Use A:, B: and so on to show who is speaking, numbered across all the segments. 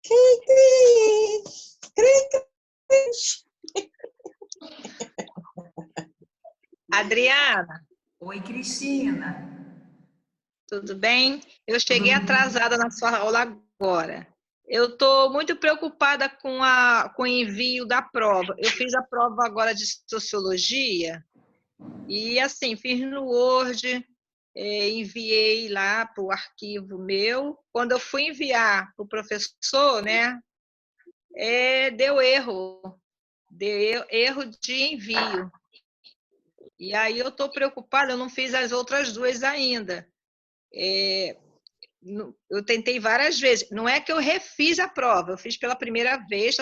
A: Cri, cri, cri, cri.
B: Adriana,
C: Oi, Cristina.
B: tudo bem? Eu
C: Tudo
B: cheguei atrasada na sua aula agora. Eu estou muito preocupada com o envio da prova. Eu fiz a prova agora de Sociologia e, assim, fiz no Word, enviei lá para o arquivo meu. Quando eu fui enviar para o professor, né, deu erro de envio. E aí eu estou preocupada, eu não fiz as outras duas ainda. Eu tentei várias vezes. Não é que eu refiz a prova, eu fiz pela primeira vez,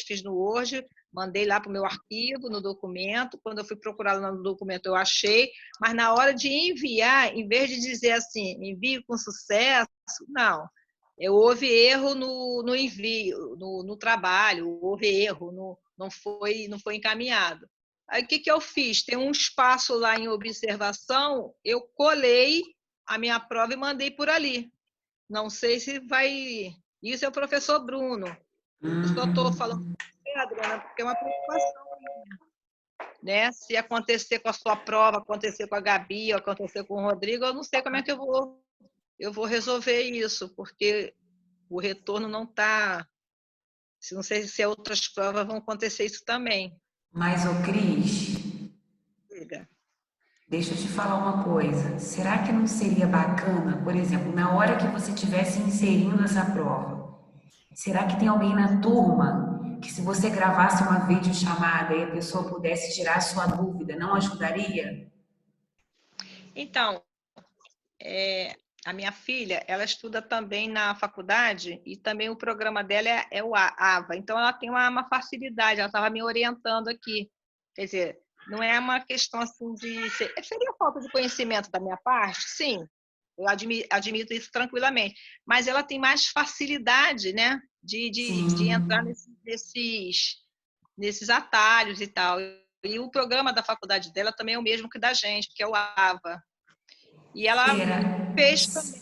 B: fiz no Word, mandei lá para o meu arquivo, no documento. Quando eu fui procurar lá no documento, eu achei, mas na hora de enviar, em vez de dizer assim, envio com sucesso, não. Houve erro no envio, no trabalho, houve erro, não foi encaminhado. Aí o que eu fiz? Tem um espaço lá em observação, eu colei a minha prova e mandei por ali. Não sei se vai. Isso é o professor Bruno. Por isso que eu estou falando com você, Adriana, porque é uma preocupação, né? Se acontecer com a sua prova, acontecer com a Gabi, acontecer com o Rodrigo, eu não sei como é que eu vou resolver isso, porque o retorno não está. Não sei se outras provas vão acontecer isso também.
C: Mas, ô Cris,
B: Diga.
C: deixa eu te falar uma coisa. Será que não seria bacana, por exemplo, na hora que você estivesse inserindo essa prova, será que tem alguém na turma que se você gravasse uma videochamada e a pessoa pudesse tirar a sua dúvida, não ajudaria?
B: Então, a minha filha, ela estuda também na faculdade e também o programa dela é o AVA, então ela tem uma facilidade, ela estava me orientando aqui. Quer dizer, não é uma questão assim de... Seria falta de conhecimento da minha parte? Sim, eu admito isso tranquilamente, mas ela tem mais facilidade, né, de entrar
C: Sim.
B: nesses atalhos e tal. E o programa da faculdade dela também é o mesmo que da gente, que é o AVA. E ela
C: Será?
B: fez também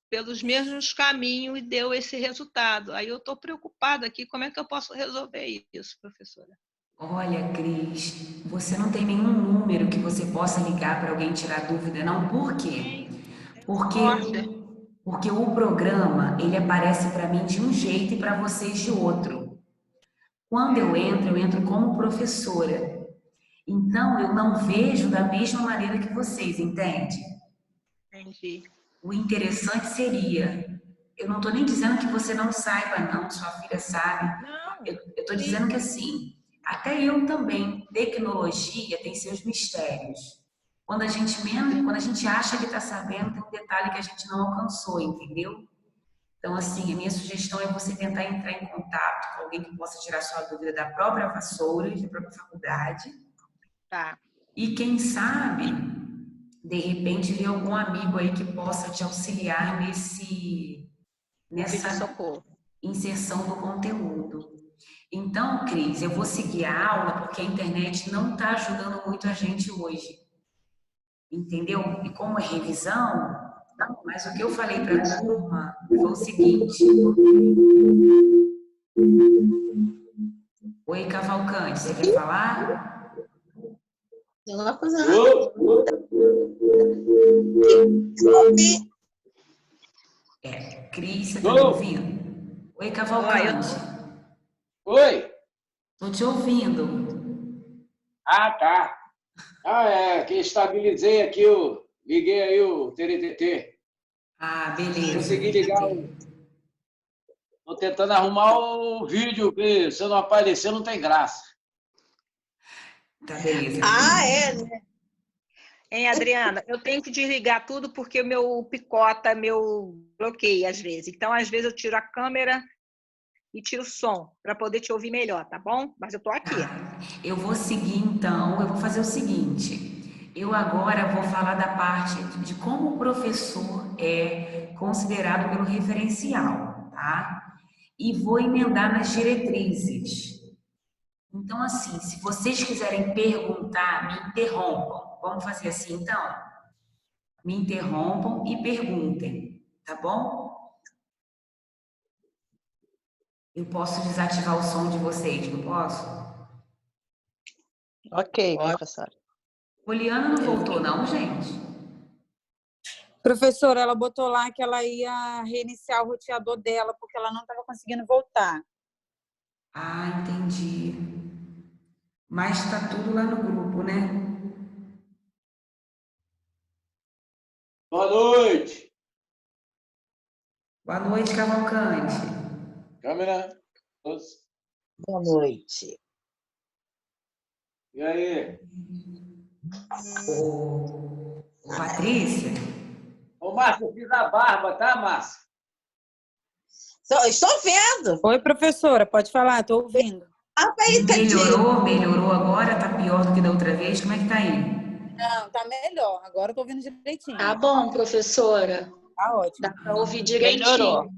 B: pelos mesmos caminhos e deu esse resultado. Aí eu estou preocupada aqui, como é que eu posso resolver isso, professora?
C: Olha, Cris, você não tem nenhum número que você possa ligar para alguém tirar dúvida, não? Por quê?
B: É o
C: Porque,
B: software.
C: porque o programa, ele aparece para mim de um jeito e para vocês de outro. Quando eu entro como professora. Então, eu não vejo da mesma maneira que vocês, entende?
B: Entendi.
C: O interessante seria, eu não estou nem dizendo que você não saiba, não, sua filha sabe.
B: Não,
C: Eu estou
B: sim,
C: dizendo que assim, até eu também, tecnologia tem seus mistérios. Quando a gente acha que está sabendo, tem um detalhe que a gente não alcançou, entendeu? Então, assim, a minha sugestão é você tentar entrar em contato com alguém que possa tirar sua dúvida da própria vassoura, da própria faculdade,
B: tá.
C: e quem sabe, de repente, ver algum amigo aí que possa te auxiliar
B: O vídeo
C: nessa
B: socorro.
C: inserção do conteúdo. Então, Cris, eu vou seguir a aula porque a internet não está ajudando muito a gente hoje, entendeu? E como é revisão, mas o que eu falei para a turma foi o seguinte: Oi, Cavalcante, você quer falar?
A: Eu não vou fazer nada.
C: Cris, você tá me ouvindo? Oi, Cavalcante.
D: Oi?
C: Tô te ouvindo.
D: Ah, tá. Que estabilizei aqui, liguei aí o TRTT.
C: Ah, beleza.
D: Consegui ligar Tô tentando arrumar o vídeo, porque se eu não aparecer, não tem graça.
C: Tá, beleza.
A: Né?
B: Hein, Adriana, eu tenho que desligar tudo porque o meu picota, meu bloqueia às vezes. Então, às vezes eu tiro a câmera e tiro o som para poder te ouvir melhor, tá bom? Mas eu tô aqui.
C: Tá. Eu vou seguir então, eu vou fazer o seguinte. Eu agora vou falar da parte de como o professor é considerado pelo referencial, tá? E vou emendar nas diretrizes. Então, assim, se vocês quiserem perguntar, me interrompam. Vamos fazer assim, então? Me interrompam e perguntem, tá bom? Eu posso desativar o som de vocês, não posso?
A: Ok, professora.
C: Poliana não voltou, não, gente?
E: Professora, ela botou lá que ela ia reiniciar o roteador dela, porque ela não estava conseguindo voltar.
C: Ah, entendi. Mas está tudo lá no grupo, né?
D: Boa noite.
C: Boa noite, Cavalcante.
D: Câmera.
A: Boa noite.
D: E aí?
C: Ô, Patrícia?
D: Ô, Márcia, eu fiz a barba, tá, Márcia?
A: Estou vendo.
E: Oi, professora, pode falar, estou ouvindo.
A: Aí, tadinho.
C: Melhorou agora? Tá pior do que da outra vez? Como é que tá aí?
E: Não, tá melhor. Agora eu tô ouvindo direitinho.
F: Tá bom, professora.
E: Tá ótimo.
F: Dá para ouvir direitinho.
A: Melhorou.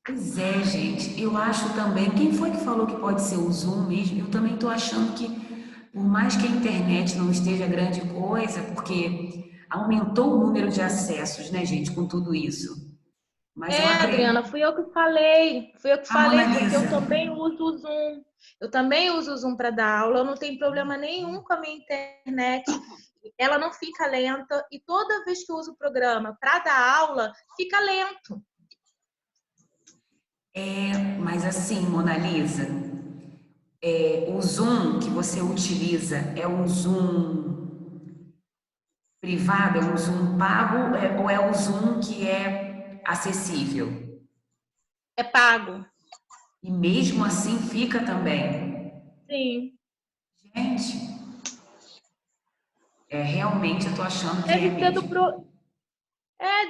C: Pois é, gente. Eu acho também... Quem foi que falou que pode ser o Zoom mesmo? Eu também tô achando que, por mais que a internet não esteja grande coisa, porque aumentou o número de acessos, né, gente, com tudo isso. Mas eu acredito...
F: Adriana, fui eu que falei. Fui eu que falei, porque
C: Lisa.
F: eu também uso o Zoom. Eu também uso o Zoom para dar aula. Eu não tenho problema nenhum com a minha internet. Ela não fica lenta. E toda vez que eu uso o programa para dar aula, fica lento.
C: Mas assim, Mona Lisa, o Zoom que você utiliza é um Zoom privado, é um Zoom pago ou é o Zoom que é acessível?
F: É pago.
C: E mesmo assim fica também.
F: Sim.
C: Gente, realmente eu tô achando que
F: Deve ser
C: mesmo.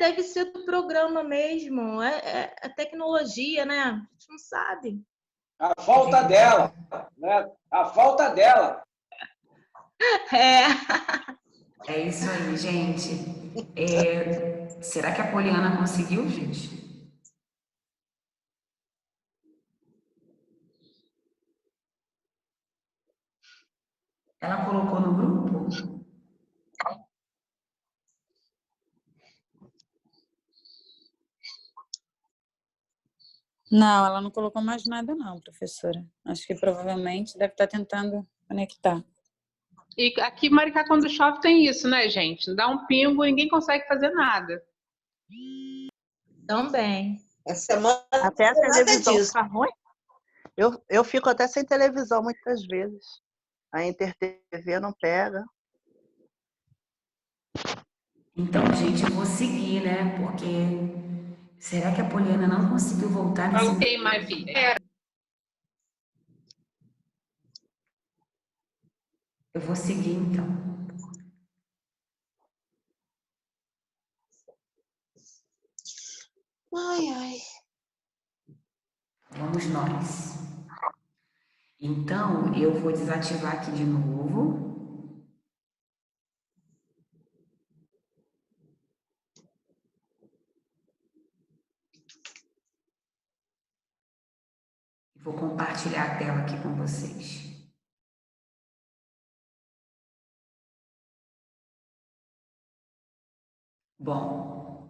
F: deve ser do programa mesmo. É tecnologia, né? A gente não sabe.
D: A falta dela, né? A falta dela.
C: É isso aí, gente. Será que a Poliana conseguiu, gente? Ela colocou no grupo?
E: Não, ela não colocou mais nada não, professora. Acho que provavelmente deve estar tentando conectar.
G: E aqui, Maricá, quando chove, tem isso, né, gente? Dá um pingo e ninguém consegue fazer nada.
F: Também.
A: Essa semana
H: Até a
A: não tem nada
H: televisão
A: disso.
H: fica ruim. Eu fico até sem televisão muitas vezes. A InterTV não pega.
C: Então, gente, eu vou seguir, né? Porque será que a Poliana não conseguiu voltar nesse...
G: Ok, Mavi.
C: Eu vou seguir, então.
A: Ai, ai.
C: Vamos nós. Então, eu vou desativar aqui de novo. Vou compartilhar a tela aqui com vocês. Bom,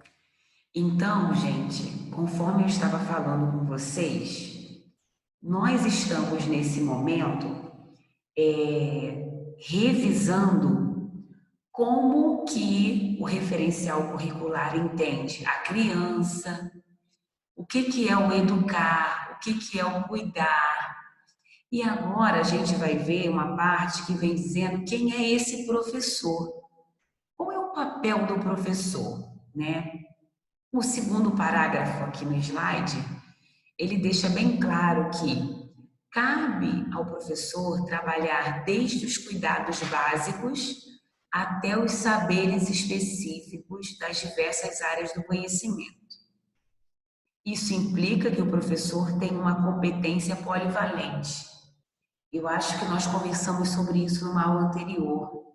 C: então, gente, conforme eu estava falando com vocês, nós estamos nesse momento revisando como que o referencial curricular entende a criança, o que é o educar, o que é o cuidar. E agora a gente vai ver uma parte que vem dizendo quem é esse professor. Qual é o papel do professor, né? O segundo parágrafo aqui no slide, ele deixa bem claro que cabe ao professor trabalhar desde os cuidados básicos até os saberes específicos das diversas áreas do conhecimento. Isso implica que o professor tem uma competência polivalente. Eu acho que nós conversamos sobre isso numa aula anterior,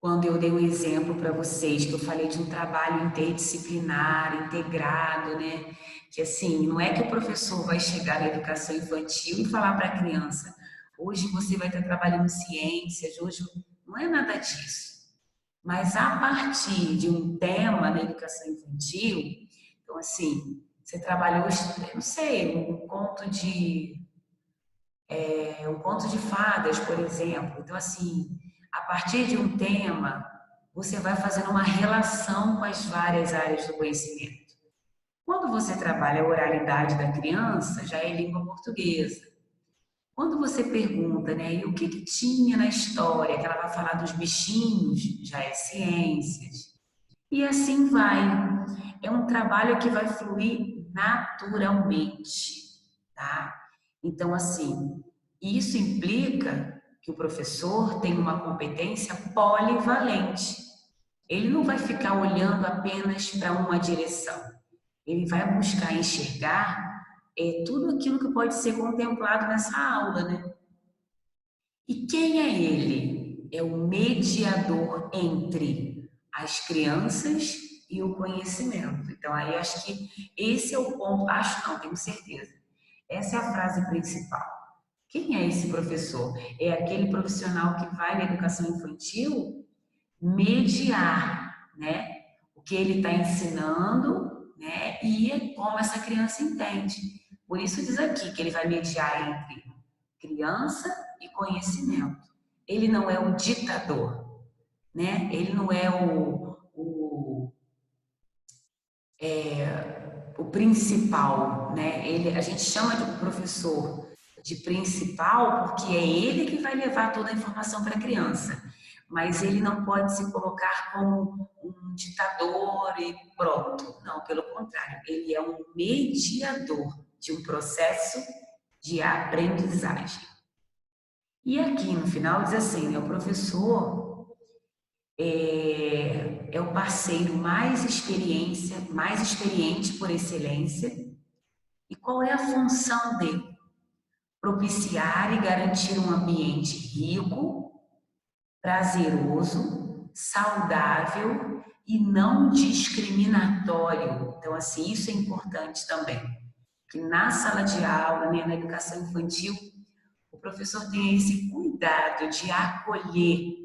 C: quando eu dei um exemplo para vocês, que eu falei de um trabalho interdisciplinar, integrado, né? Que assim, não é que o professor vai chegar na educação infantil e falar para a criança, hoje você vai estar trabalhando ciências, hoje não é nada disso. Mas a partir de um tema na educação infantil, então assim, você trabalhou, não sei, um conto de fadas, por exemplo. Então, assim, a partir de um tema, você vai fazendo uma relação com as várias áreas do conhecimento. Quando você trabalha a oralidade da criança, já é língua portuguesa. Quando você pergunta, né, e o que tinha na história, que ela vai falar dos bichinhos, já é ciências. E assim vai. É um trabalho que vai fluir naturalmente, tá? Então, assim, isso implica que o professor tem uma competência polivalente. Ele não vai ficar olhando apenas para uma direção. Ele vai buscar enxergar tudo aquilo que pode ser contemplado nessa aula, né? E quem é ele? É o mediador entre as crianças e o conhecimento. Então, aí acho que esse é o ponto, acho não, tenho certeza. Essa é a frase principal. Quem é esse professor? É aquele profissional que vai na educação infantil mediar, né? O que ele está ensinando, né? E como essa criança entende. Por isso diz aqui que ele vai mediar entre criança e conhecimento. Ele não é o ditador, né? Ele não é o principal, né? A gente chama de professor de principal porque é ele que vai levar toda a informação para a criança. Mas ele não pode se colocar como um ditador e pronto. Não, pelo contrário, ele é um mediador de um processo de aprendizagem. E aqui no final diz assim, né, o professor é o parceiro mais experiente por excelência. E qual é a função dele? Propiciar e garantir um ambiente rico, prazeroso, saudável e não discriminatório. Então, assim, isso é importante também. Que na sala de aula, né, na educação infantil, o professor tem esse cuidado de acolher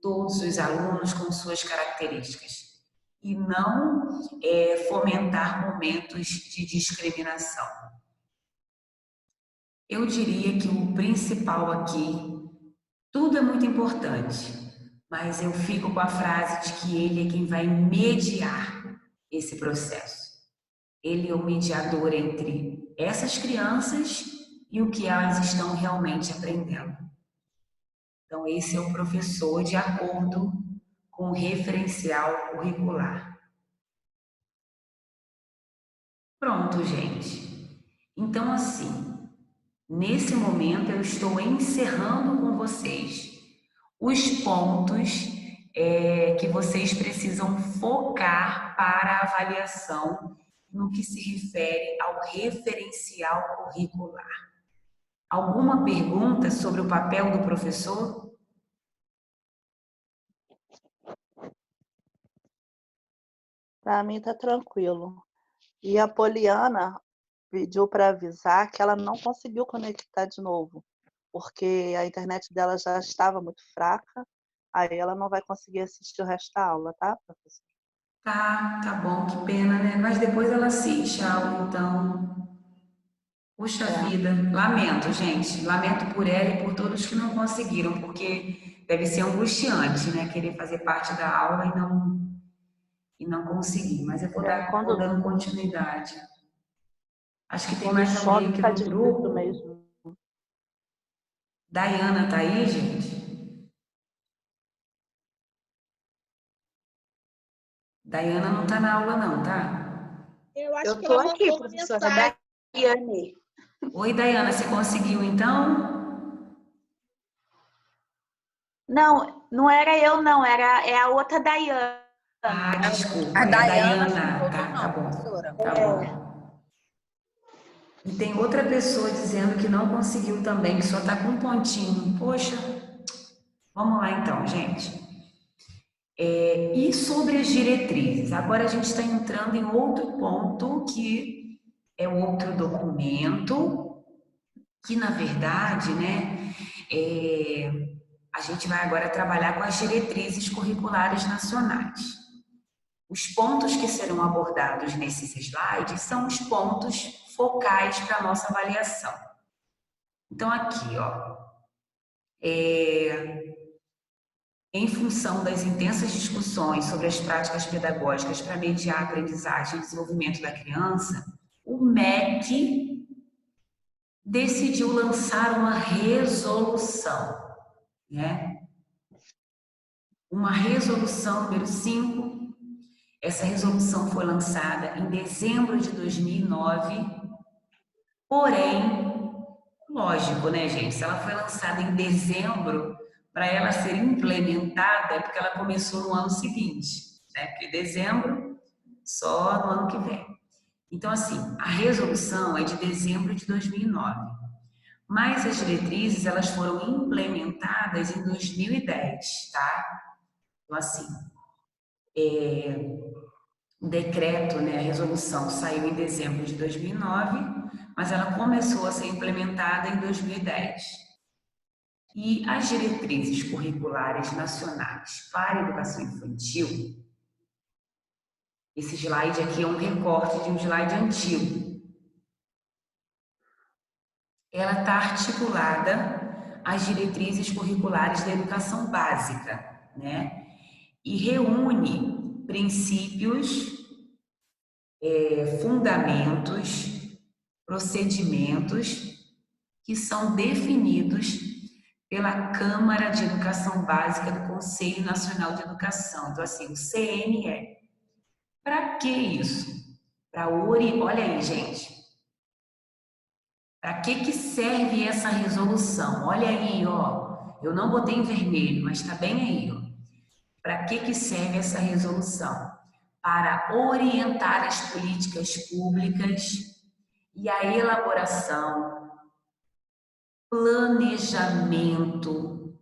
C: todos os alunos com suas características e não fomentar momentos de discriminação. Eu diria que o principal aqui, tudo é muito importante, mas eu fico com a frase de que ele é quem vai mediar esse processo. Ele é o mediador entre essas crianças e o que elas estão realmente aprendendo. Então, esse é o professor de acordo com o referencial curricular. Pronto, gente. Então, assim, nesse momento eu estou encerrando com vocês os pontos que vocês precisam focar para a avaliação no que se refere ao referencial curricular. Alguma pergunta sobre o papel do professor?
H: Para mim tá tranquilo. E a Poliana pediu para avisar que ela não conseguiu conectar de novo, porque a internet dela já estava muito fraca, aí ela não vai conseguir assistir o resto da aula, tá, professora?
C: Tá bom, que pena, né? Mas depois ela assiste a aula, então. Puxa vida, lamento, gente. Lamento por ela e por todos que não conseguiram, porque deve ser angustiante, né? Querer fazer parte da aula e não conseguir. Mas eu vou dando continuidade. Acho que tem mais alguém aqui no grupo.
H: Mesmo.
C: Daiana tá aí, gente? Daiana não tá na aula não, tá?
A: Eu acho que ela aqui, professora Daiane.
C: Oi, Daiana, você conseguiu então?
I: Não, não era eu não, é a outra Daiana.
C: Ah, desculpa.
E: A
C: é
E: Daiana
C: Daiana. Tá bom. Tá bom. E tem outra pessoa dizendo que não conseguiu também, que só tá com um pontinho. Poxa. Vamos lá então, gente. E sobre as diretrizes? Agora a gente está entrando em outro ponto, que é outro documento, que na verdade, né, a gente vai agora trabalhar com as diretrizes curriculares nacionais. Os pontos que serão abordados nesses slides são os pontos focais para a nossa avaliação. Então, aqui, ó, em função das intensas discussões sobre as práticas pedagógicas para mediar a aprendizagem e desenvolvimento da criança, o MEC decidiu lançar uma resolução, né? Uma resolução número 5. Essa resolução foi lançada em dezembro de 2009, porém, lógico, né, gente? Se ela foi lançada em dezembro, para ela ser implementada, é porque ela começou no ano seguinte, né? Porque dezembro, só no ano que vem. Então, assim, a resolução é de dezembro de 2009, mas as diretrizes, elas foram implementadas em 2010, tá? Então, assim, o decreto, né, a resolução saiu em dezembro de 2009, mas ela começou a ser implementada em 2010. E as diretrizes curriculares nacionais para a educação infantil, esse slide aqui é um recorte de um slide antigo. Ela está articulada às diretrizes curriculares da educação básica, né? E reúne princípios, fundamentos, procedimentos que são definidos pela Câmara de Educação Básica do Conselho Nacional de Educação. Então, assim, o CNE. Para que isso? Olha aí, gente. Para que serve essa resolução? Olha aí, ó. Eu não botei em vermelho, mas está bem aí, ó. Para que serve essa resolução? Para orientar as políticas públicas e a elaboração, planejamento,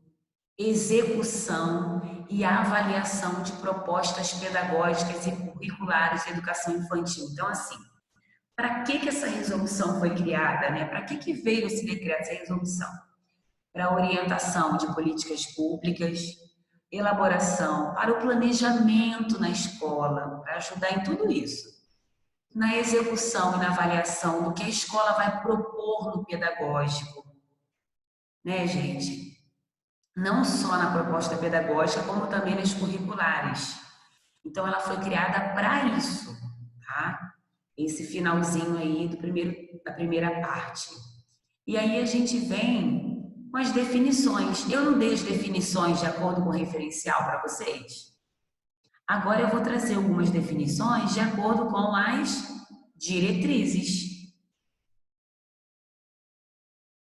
C: execução e avaliação de propostas pedagógicas e curriculares de educação infantil. Então, assim, para que essa resolução foi criada, né? Para que veio esse decreto, essa resolução? Para orientação de políticas públicas, elaboração, para o planejamento na escola, para ajudar em tudo isso. Na execução e na avaliação do que a escola vai propor no pedagógico. Né, gente? Não só na proposta pedagógica, como também nas curriculares. Então, ela foi criada para isso, tá? Esse finalzinho aí da primeira parte. E aí a gente vem com as definições. Eu não dei as definições de acordo com o referencial para vocês? Agora eu vou trazer algumas definições de acordo com as diretrizes.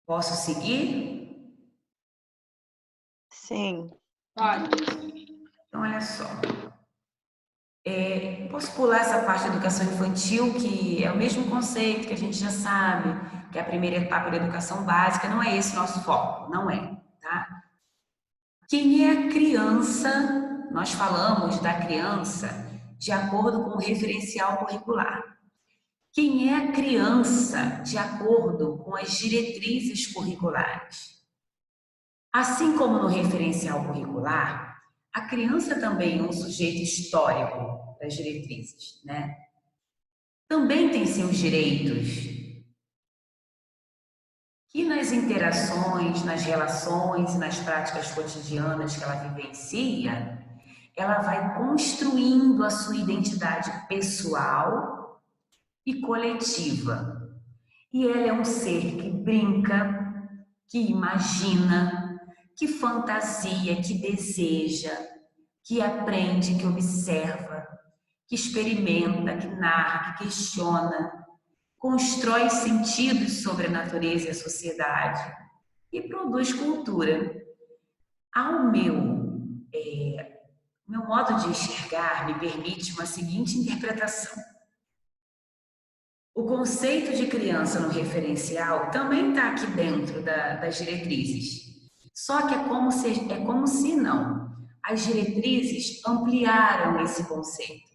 C: Posso seguir?
H: Sim.
G: Pode.
C: Então, olha só. Posso pular essa parte da educação infantil, que é o mesmo conceito que a gente já sabe, que é a primeira etapa da educação básica. Não é esse o nosso foco, não é, tá? Quem é a criança? Nós falamos da criança de acordo com o referencial curricular. Quem é a criança de acordo com as diretrizes curriculares? Assim como no referencial curricular, a criança também é um sujeito histórico das diretrizes, né? Também tem seus direitos, que nas interações, nas relações e nas práticas cotidianas que ela vivencia, ela vai construindo a sua identidade pessoal e coletiva. E ela é um ser que brinca, que imagina, que fantasia, que deseja, que aprende, que observa, que experimenta, que narra, que questiona, constrói sentidos sobre a natureza e a sociedade e produz cultura. Ao meu modo de enxergar me permite uma seguinte interpretação. O conceito de criança no referencial também está aqui dentro das diretrizes. Só que é como se não. As diretrizes ampliaram esse conceito,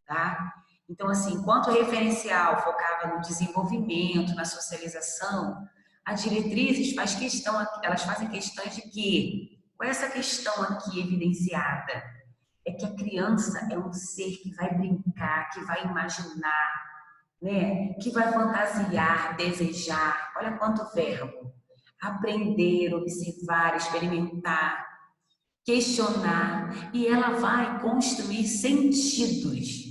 C: tá? Então, assim, enquanto o referencial focava no desenvolvimento, na socialização, as diretrizes elas fazem questões de quê? Qual é essa questão aqui evidenciada? é que a criança é um ser que vai brincar, que vai imaginar, né? Que vai fantasiar, desejar. Olha quanto verbo. Aprender, observar, experimentar, questionar. E ela vai construir sentidos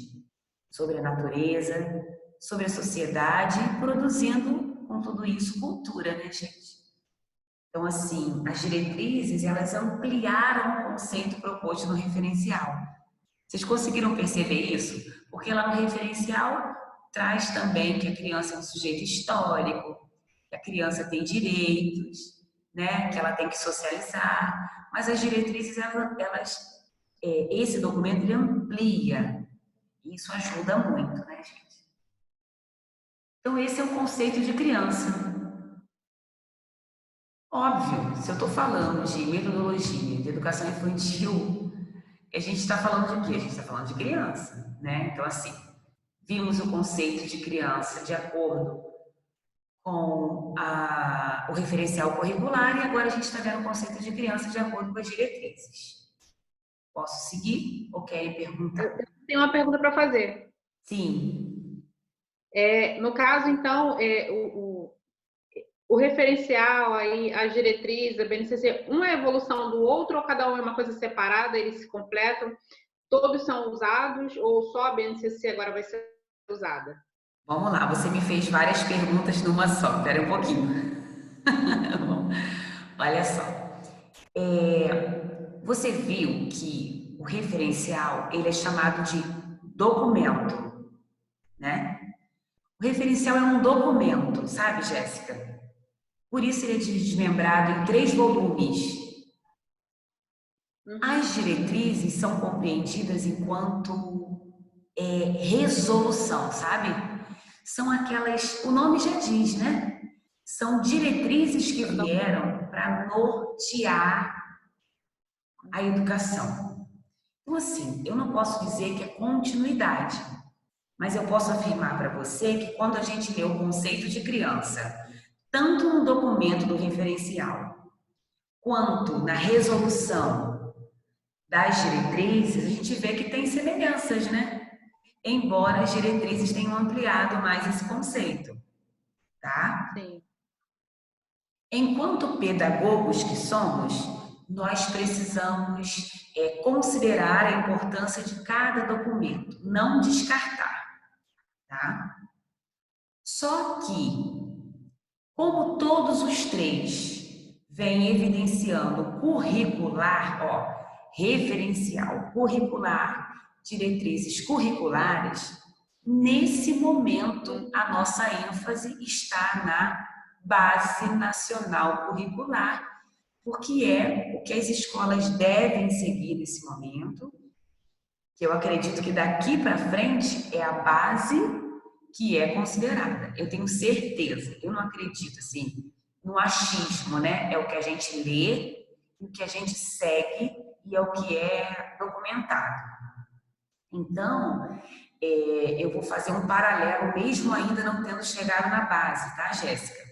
C: sobre a natureza, sobre a sociedade, produzindo com tudo isso cultura, né, gente? Então, assim, as diretrizes, elas ampliaram o conceito proposto no referencial. Vocês conseguiram perceber isso? Porque lá no referencial traz também que a criança é um sujeito histórico, que a criança tem direitos, né? Que ela tem que socializar. Mas as diretrizes, esse documento, ele amplia. E isso ajuda muito, né, gente? Então, esse é o conceito de criança. Óbvio, se eu estou falando de metodologia, de educação infantil, a gente está falando de quê? A gente está falando de criança, né? Então, assim, vimos o conceito de criança de acordo com o referencial curricular e agora a gente está vendo o conceito de criança de acordo com as diretrizes. Posso seguir ou querem perguntar?
G: Tem uma pergunta para fazer.
C: Sim.
G: No caso, então, o referencial, aí, as diretrizes, a BNCC, um é a evolução do outro ou cada um é uma coisa separada, eles se completam? Todos são usados ou só a BNCC agora vai ser usada?
C: Vamos lá, você me fez várias perguntas numa só. Espera um pouquinho. Olha só. Você viu que o referencial, ele é chamado de documento, né? O referencial é um documento, sabe, Jéssica? Por isso ele é desmembrado em 3 volumes. As diretrizes são compreendidas enquanto resolução, sabe? São aquelas, o nome já diz, né? São diretrizes que vieram para nortear a educação. Então, assim, eu não posso dizer que é continuidade, mas eu posso afirmar para você que quando a gente lê o conceito de criança, tanto no documento do referencial, quanto na resolução das diretrizes, a gente vê que tem semelhanças, né? Embora as diretrizes tenham ampliado mais esse conceito, tá?
G: Sim.
C: Enquanto pedagogos que somos, nós precisamos considerar a importância de cada documento, não descartar, tá? Só que, como todos os 3 vêm evidenciando curricular, referencial, curricular, diretrizes curriculares, nesse momento a nossa ênfase está na Base Nacional Curricular, porque é o que as escolas devem seguir nesse momento, que eu acredito que daqui para frente é a base que é considerada. Eu tenho certeza, eu não acredito assim no achismo, né? É o que a gente lê, o que a gente segue e é o que é documentado. Então, eu vou fazer um paralelo, mesmo ainda não tendo chegado na base, tá, Jéssica?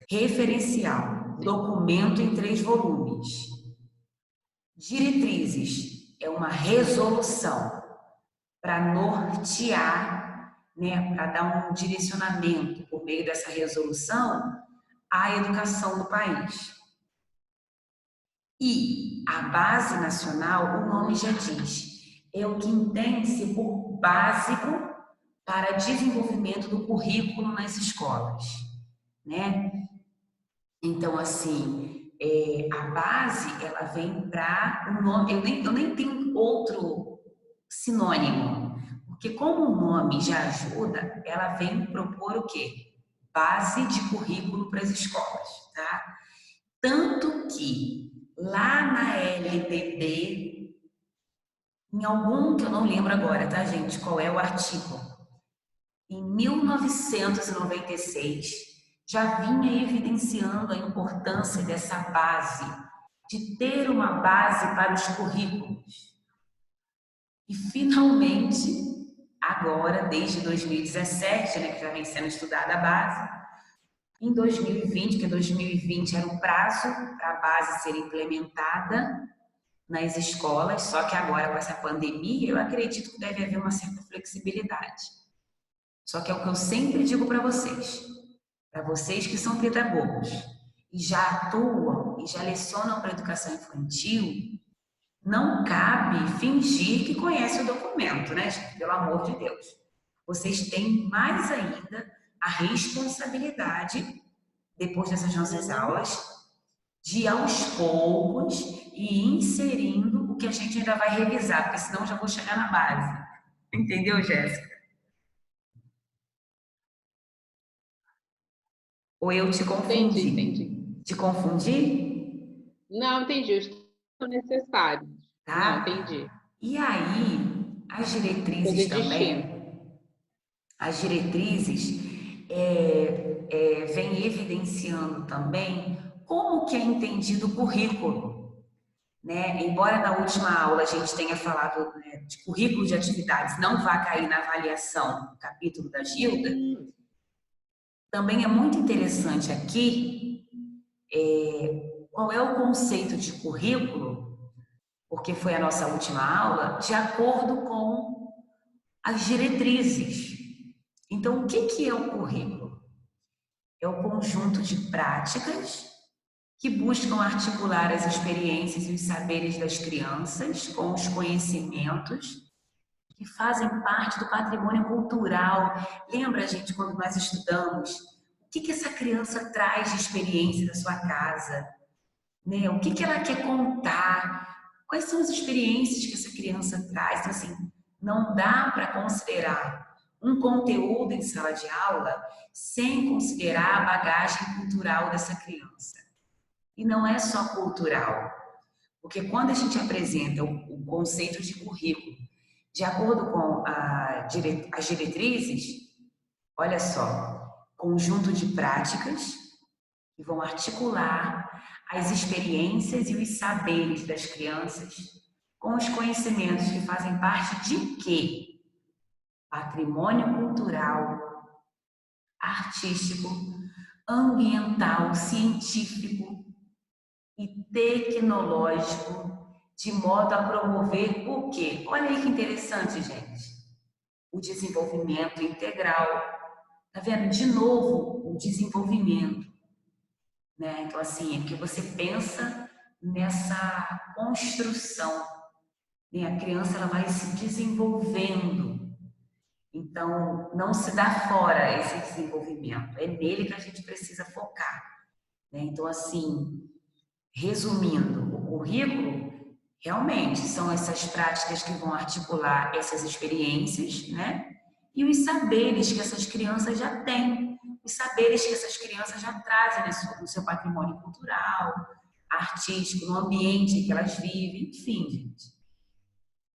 C: Referencial, documento em 3 volumes. Diretrizes, é uma resolução para nortear, né, para dar um direcionamento por meio dessa resolução à educação do país. E a base nacional, o nome já diz, é o que entende-se por básico para desenvolvimento do currículo nas escolas, né? Então, assim, a base, ela vem para o nome, eu nem tenho outro sinônimo, porque como o nome já ajuda, ela vem propor o quê? Base de currículo para as escolas, tá? Tanto que lá na LDB, em algum que eu não lembro agora, tá, gente? Qual é o artigo? Em 1996, já vinha evidenciando a importância dessa base, de ter uma base para os currículos. E, finalmente, agora, desde 2017, né, que já vem sendo estudada a base, em 2020, que 2020 era o prazo para a base ser implementada nas escolas, só que agora com essa pandemia, eu acredito que deve haver uma certa flexibilidade. Só que é o que eu sempre digo para vocês que são pedagogos e já atuam e já lecionam para educação infantil, não cabe fingir que conhece o documento, né, gente? Pelo amor de Deus. Vocês têm mais ainda a responsabilidade, depois dessas nossas aulas, de aos poucos ir inserindo o que a gente ainda vai revisar, porque senão já vou chegar na base. Entendeu, Jéssica? Ou eu te confundi?
G: Entendi.
C: Te confundi?
G: Não, entendi. Os são necessários.
C: Tá?
G: Não, entendi.
C: E aí, as diretrizes também, as diretrizes vêm evidenciando também como que é entendido o currículo, né? Embora na última aula a gente tenha falado, né, de currículo de atividades, não vai cair na avaliação do capítulo da Gilda, também é muito interessante aqui qual é o conceito de currículo, porque foi a nossa última aula, de acordo com as diretrizes. Então, o que é o currículo? É o conjunto de práticas que buscam articular as experiências e os saberes das crianças com os conhecimentos que fazem parte do patrimônio cultural. Lembra, gente, quando nós estudamos, o que essa criança traz de experiência da sua casa? Né? O que ela quer contar? Quais são as experiências que essa criança traz? Então, assim, não dá para considerar um conteúdo em sala de aula sem considerar a bagagem cultural dessa criança. E não é só cultural, porque quando a gente apresenta o conceito de currículo de acordo com as diretrizes, olha só, conjunto de práticas que vão articular as experiências e os saberes das crianças com os conhecimentos que fazem parte de quê? Patrimônio cultural, artístico, ambiental, científico e tecnológico, de modo a promover o quê? Olha aí que interessante, gente. O desenvolvimento integral. Tá vendo? De novo, o desenvolvimento. Né? Então, assim, é porque você pensa nessa construção. Né? A criança ela vai se desenvolvendo. Então, não se dá fora esse desenvolvimento. É nele que a gente precisa focar. Né? Então, assim, resumindo, o currículo realmente são essas práticas que vão articular essas experiências, né? E os saberes que essas crianças já têm, os saberes que essas crianças já trazem no seu patrimônio cultural, artístico, no ambiente em que elas vivem, enfim, gente.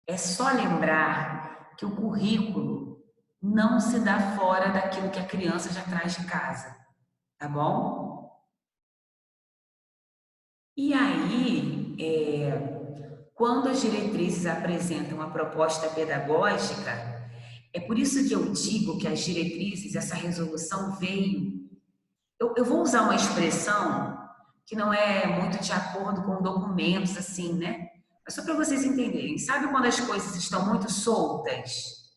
C: É só lembrar que o currículo não se dá fora daquilo que a criança já traz de casa, tá bom? E aí, quando as diretrizes apresentam a proposta pedagógica, é por isso que eu digo que as diretrizes, essa resolução veio... Eu vou usar uma expressão que não é muito de acordo com documentos, assim, né? Mas só para vocês entenderem. Sabe quando as coisas estão muito soltas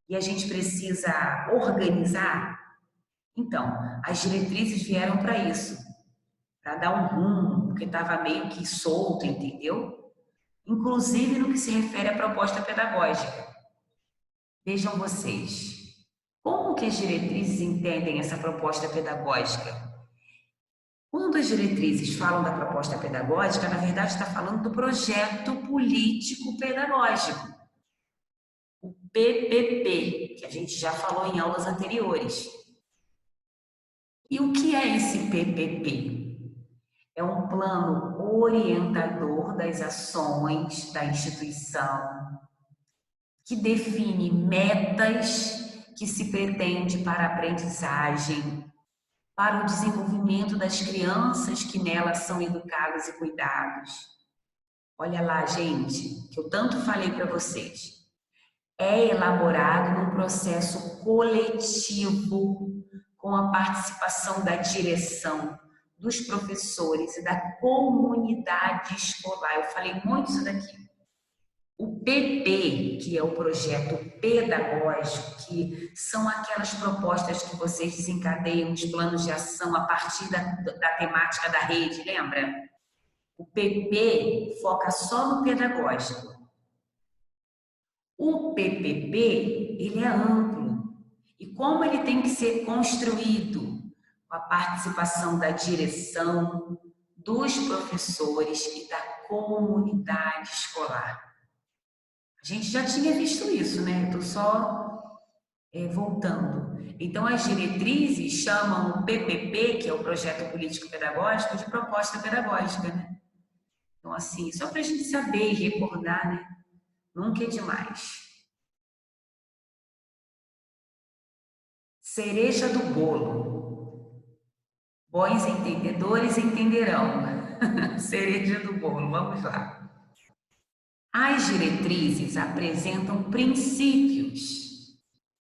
C: e a gente precisa organizar? Então, as diretrizes vieram para isso. Para dar um rumo, porque estava meio que solto, entendeu? Inclusive no que se refere à proposta pedagógica. Vejam vocês, como que as diretrizes entendem essa proposta pedagógica? Quando as diretrizes falam da proposta pedagógica, na verdade está falando do projeto político pedagógico, o PPP, que a gente já falou em aulas anteriores. E o que é esse PPP? É um plano orientador das ações da instituição que define metas que se pretende para a aprendizagem, para o desenvolvimento das crianças que nelas são educadas e cuidados. Olha lá, gente, que eu tanto falei para vocês. É elaborado num processo coletivo com a participação da direção, dos professores e da comunidade escolar. Eu falei muito isso daqui. O PP, que é o projeto pedagógico, que são aquelas propostas que vocês desencadeiam os planos de ação a partir da temática da rede, lembra? O PP foca só no pedagógico. O PPP, ele é amplo. E como ele tem que ser construído? Com a participação da direção, dos professores e da comunidade escolar. A gente já tinha visto isso, né? Estou só voltando. Então, as diretrizes chamam o PPP, que é o Projeto Político Pedagógico, de proposta pedagógica, né? Então, assim, só para a gente saber e recordar, né? Nunca é demais. Cereja do bolo. Bons entendedores entenderão. Cereja do bolo, vamos lá. As diretrizes apresentam princípios,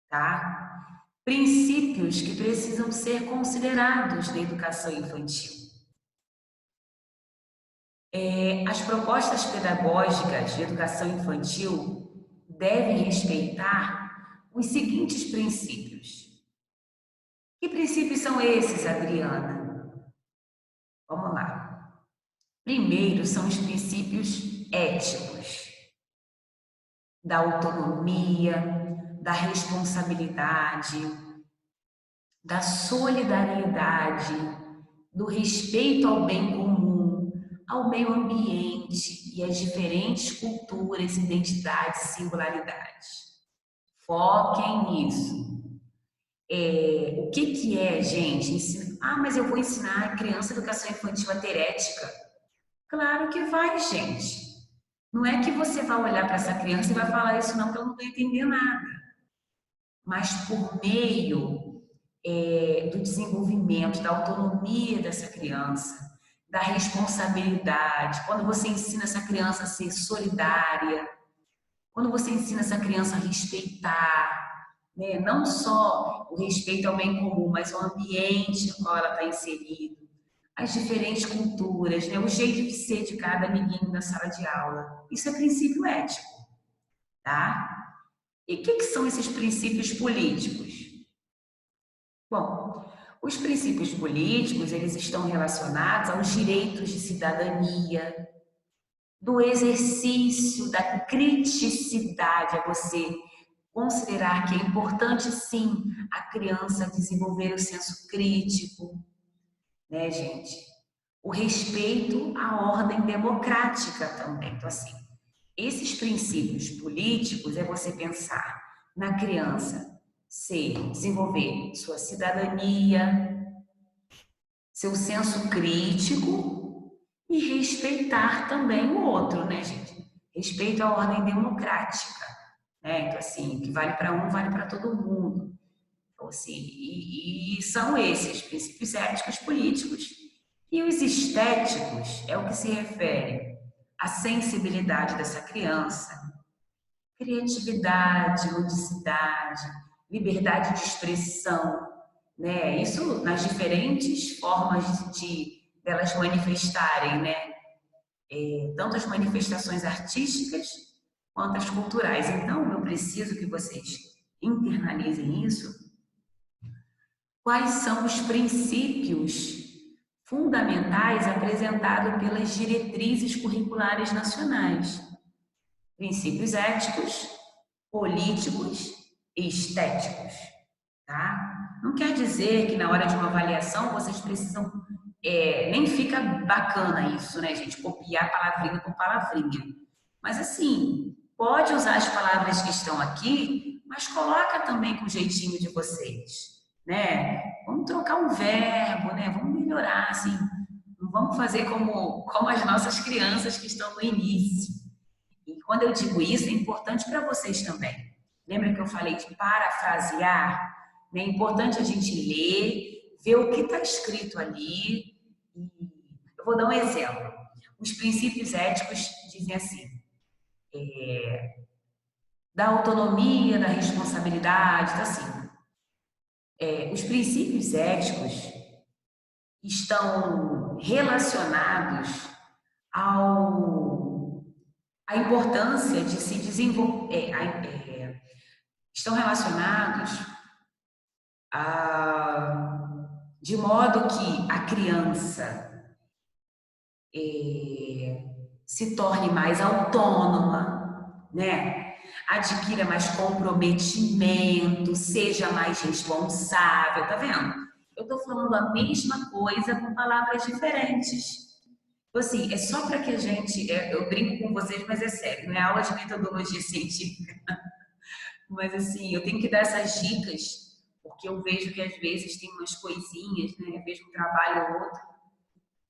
C: tá? Princípios que precisam ser considerados na educação infantil. As propostas pedagógicas de educação infantil devem respeitar os seguintes princípios. Que princípios são esses, Adriana? Vamos lá. Primeiro são os princípios éticos, da autonomia, da responsabilidade, da solidariedade, do respeito ao bem comum, ao meio ambiente e às diferentes culturas, identidades e singularidades. Foquem nisso. O que é, gente? Mas eu vou ensinar a criança educação infantil a ter ética. Claro que vai, gente. Não é que você vai olhar para essa criança e vai falar isso não, que ela não vai entender nada. Mas por meio do desenvolvimento, da autonomia dessa criança, da responsabilidade, quando você ensina essa criança a ser solidária, quando você ensina essa criança a respeitar, né, não só o respeito ao bem comum, mas o ambiente no qual ela está inserida, as diferentes culturas, né, o jeito de ser de cada amiguinho da sala de aula. Isso é princípio ético, tá? E o que são esses princípios políticos? Bom, os princípios políticos, eles estão relacionados aos direitos de cidadania, do exercício da criticidade, a você considerar que é importante, sim, a criança desenvolver o senso crítico, né, gente? O respeito à ordem democrática também. Então, assim, esses princípios políticos é você pensar na criança desenvolver sua cidadania, seu senso crítico e respeitar também o outro, né, gente? Respeito à ordem democrática, né? Então, assim, que vale para um, vale para todo mundo. Então, assim, e são esses princípios éticos políticos. E os estéticos é o que se refere à sensibilidade dessa criança, criatividade, ludicidade, liberdade de expressão, né? Isso nas diferentes formas delas manifestarem, né? Tanto as manifestações artísticas quanto as culturais. Então, eu preciso que vocês internalizem isso. Quais são os princípios fundamentais apresentados pelas diretrizes curriculares nacionais? Princípios éticos, políticos e estéticos, tá? Não quer dizer que na hora de uma avaliação vocês precisam, nem fica bacana isso, né, gente? Copiar palavrinha por palavrinha. Mas assim, pode usar as palavras que estão aqui, mas coloca também com o jeitinho de vocês, né? Vamos trocar um verbo, né? Vamos melhorar, assim. Não vamos fazer como as nossas crianças que estão no início. E quando eu digo isso, é importante para vocês também. Lembra que eu falei de parafrasear? É importante a gente ler, ver o que está escrito ali. Eu vou dar um exemplo. Os princípios éticos dizem assim, da autonomia, da responsabilidade, então assim, os princípios éticos, estão relacionados à importância de se desenvolver, estão relacionados de modo que a criança se torne mais autônoma, né? Adquira mais comprometimento, seja mais responsável, tá vendo? Eu tô falando a mesma coisa com palavras diferentes. Então, assim, é só para que a gente... eu brinco com vocês, mas é sério, não é aula de metodologia científica. Mas, assim, eu tenho que dar essas dicas, porque eu vejo que às vezes tem umas coisinhas, né? Eu vejo um trabalho ou outro,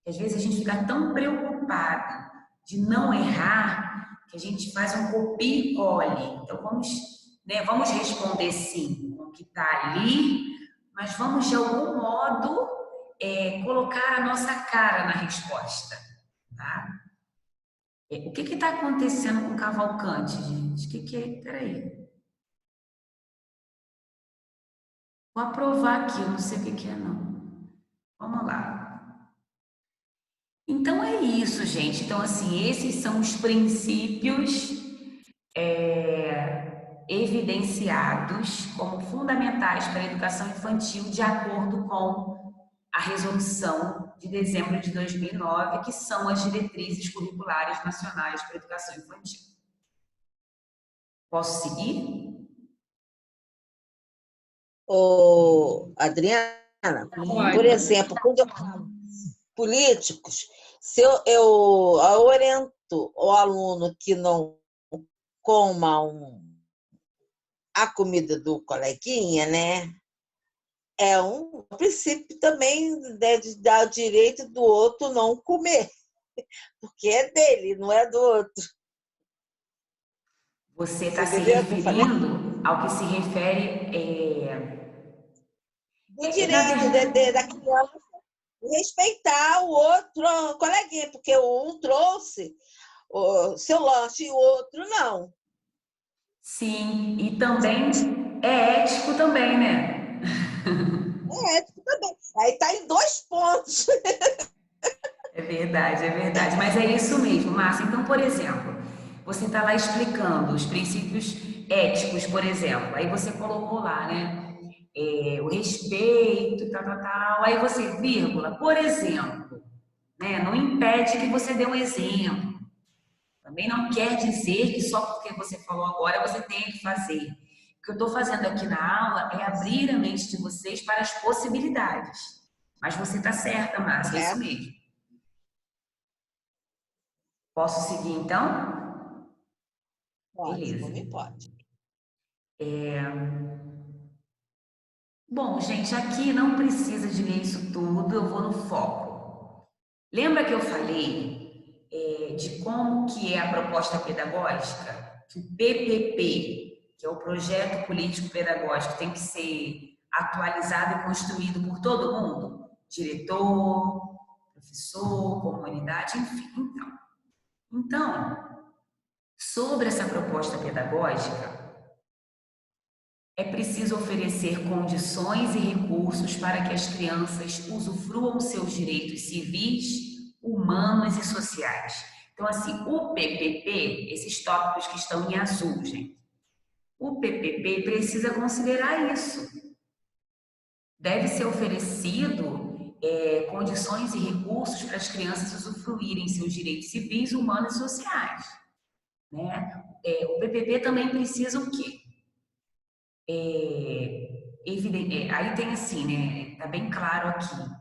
C: que às vezes a gente fica tão preocupado de não errar, que a gente faz um copia e cole. Então, vamos responder sim com o que está ali, mas vamos, de algum modo, colocar a nossa cara na resposta. Tá? O que está acontecendo com Cavalcante, gente? Peraí. Vou aprovar aqui, eu não sei o que é, não. Vamos lá. Então, é isso, gente. Então, assim, esses são os princípios evidenciados como fundamentais para a educação infantil de acordo com a resolução de dezembro de 2009, que são as diretrizes curriculares nacionais para a educação infantil. Posso seguir?
J: Adriana, por exemplo, quando eu falo políticos, se eu oriento o aluno que não coma a comida do coleguinha, né? É um princípio também de dar o direito do outro não comer, porque é dele, não é do outro.
C: Você está se referindo ao que se refere...
J: do direito da criança respeitar o outro coleguinha, porque um trouxe o seu lanche e o outro não.
C: Sim, e também é ético também, né?
J: É ético também. Aí está em 2 pontos.
C: É verdade. Mas é isso mesmo, Márcia. Então, por exemplo, você está lá explicando os princípios éticos, por exemplo. Aí você colocou lá, né? O respeito, tal. Aí você, vírgula, por exemplo, né? Não impede que você dê um exemplo. Também não quer dizer que só porque você falou agora você tem que fazer. O que eu estou fazendo aqui na aula é abrir a mente de vocês para as possibilidades. Mas você está certa, Márcia, é isso mesmo. Posso seguir, então?
J: Pode,
C: beleza.
J: pode.
C: Bom, gente, aqui não precisa de ler isso tudo, eu vou no foco. Lembra que eu falei de como que é a proposta pedagógica? Que o PPP, que é o Projeto Político Pedagógico, tem que ser atualizado e construído por todo mundo? Diretor, professor, comunidade, enfim. Então, sobre essa proposta pedagógica, é preciso oferecer condições e recursos para que as crianças usufruam seus direitos civis, humanos e sociais. Então, assim, o PPP, esses tópicos que estão em azul, gente, o PPP precisa considerar isso. Deve ser oferecido condições e recursos para as crianças usufruírem seus direitos civis, humanos e sociais. Né? O PPP também precisa o quê? Aí tem assim, né? Tá bem claro aqui.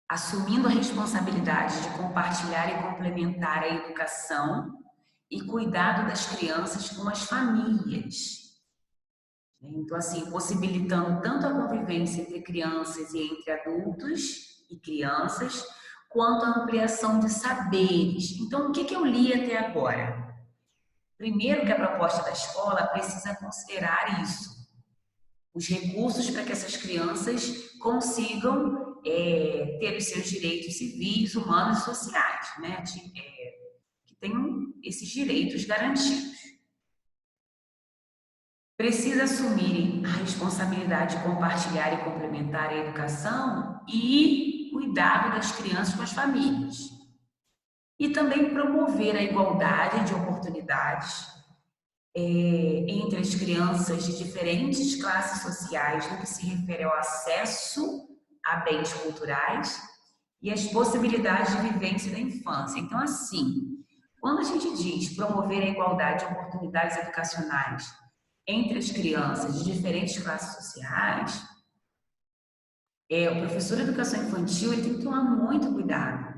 C: Assumindo a responsabilidade de compartilhar e complementar a educação e cuidado das crianças com as famílias. Então, assim, possibilitando tanto a convivência entre crianças e entre adultos e crianças, quanto a ampliação de saberes. Então, o que eu li até agora? Primeiro, que a proposta da escola precisa considerar isso. Os recursos para que essas crianças consigam ter os seus direitos civis, humanos e sociais, né? Que tenham esses direitos garantidos. Precisa assumir a responsabilidade de compartilhar e complementar a educação e cuidado das crianças com as famílias. E também promover a igualdade de oportunidades entre as crianças de diferentes classes sociais no que se refere ao acesso a bens culturais e as possibilidades de vivência da infância. Então, assim, quando a gente diz promover a igualdade de oportunidades educacionais entre as crianças de diferentes classes sociais, o professor de educação infantil ele tem que tomar muito cuidado,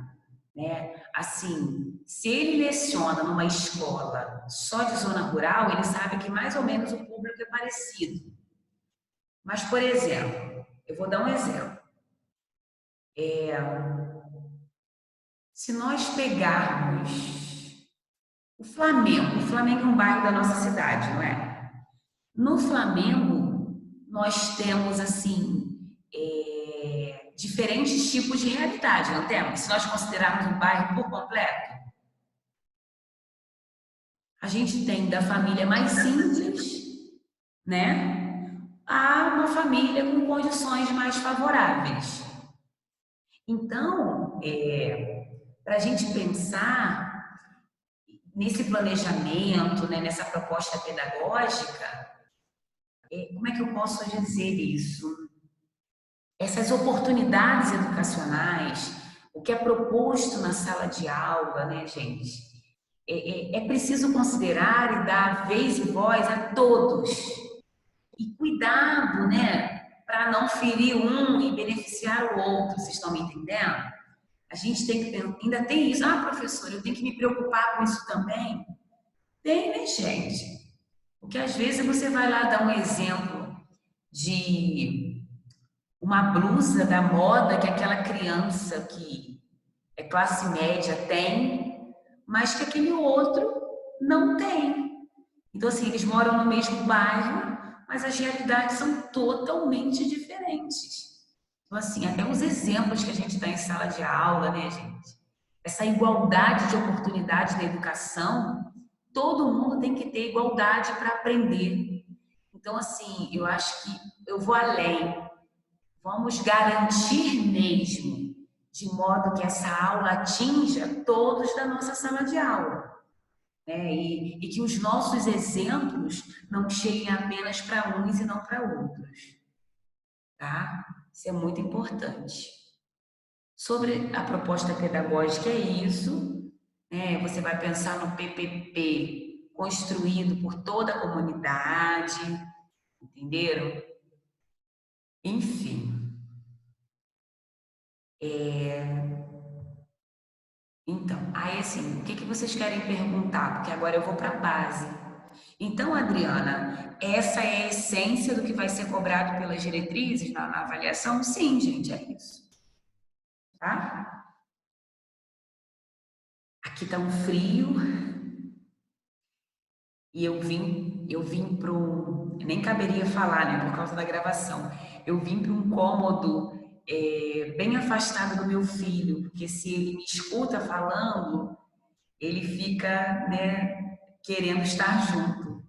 C: né? Assim, se ele leciona numa escola só de zona rural, ele sabe que mais ou menos o público é parecido. Mas, por exemplo, eu vou dar um exemplo. Se nós pegarmos o Flamengo é um bairro da nossa cidade, não é? No Flamengo, nós temos, assim, diferentes tipos de realidade, não temos? Se nós considerarmos o bairro por completo, a gente tem da família mais simples, né, a uma família com condições mais favoráveis. Então, para a gente pensar nesse planejamento, né, nessa proposta pedagógica, como é que eu posso dizer isso? Essas oportunidades educacionais, o que é proposto na sala de aula, né, gente? É preciso considerar e dar vez e voz a todos. E cuidado, né, para não ferir um e beneficiar o outro, vocês estão me entendendo? A gente tem que ainda tem isso. Ah, professor, eu tenho que me preocupar com isso também? Tem, né, gente? Porque às vezes você vai lá dar um exemplo de uma blusa da moda que aquela criança que é classe média tem, mas que aquele outro não tem. Então, assim, eles moram no mesmo bairro, mas as realidades são totalmente diferentes. Então, assim, até os exemplos que a gente dá em sala de aula, né, gente? Essa igualdade de oportunidade na educação, todo mundo tem que ter igualdade para aprender. Então, assim, eu acho que eu vou além. Vamos garantir mesmo, de modo que essa aula atinja todos da nossa sala de aula. E que os nossos exemplos não cheguem apenas para uns e não para outros. Tá? Isso é muito importante. Sobre a proposta pedagógica é isso. Você vai pensar no PPP construído por toda a comunidade. Entenderam? Enfim. Então, aí assim, o que vocês querem perguntar? Porque agora eu vou para a base. Então, Adriana, essa é a essência do que vai ser cobrado pelas diretrizes na avaliação? Sim, gente, é isso. Tá? Aqui tá um frio. E eu vim para um... Nem caberia falar, né, por causa da gravação. Eu vim para um cômodo bem afastado do meu filho, porque se ele me escuta falando, ele fica, né, querendo estar junto.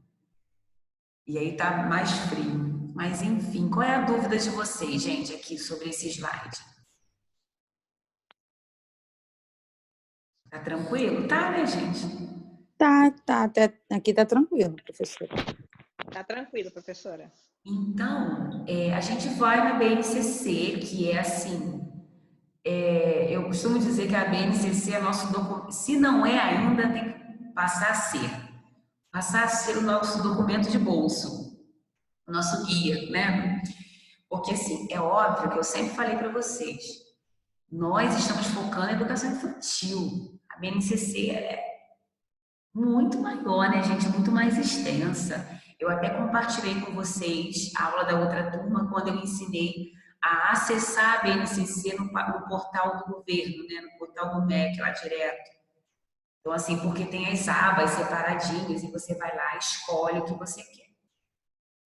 C: E aí tá mais frio. Mas, enfim, qual é a dúvida de vocês, gente, aqui sobre esse slide? Tá tranquilo? Tá, né, gente?
E: Tá. Aqui tá tranquilo, professora.
B: Tá tranquilo, professora.
C: Então, a gente vai na BNCC, que é assim, eu costumo dizer que a BNCC é nosso documento, se não é ainda, tem que passar a ser o nosso documento de bolso, o nosso guia, né? Porque, assim, é óbvio que eu sempre falei para vocês, nós estamos focando em educação infantil, a BNCC é muito maior, né, gente? Muito mais extensa. Eu até compartilhei com vocês a aula da outra turma quando eu ensinei a acessar a BNCC no portal do governo, né? No portal do MEC, lá direto. Então, assim, porque tem as abas separadinhas e você vai lá e escolhe o que você quer.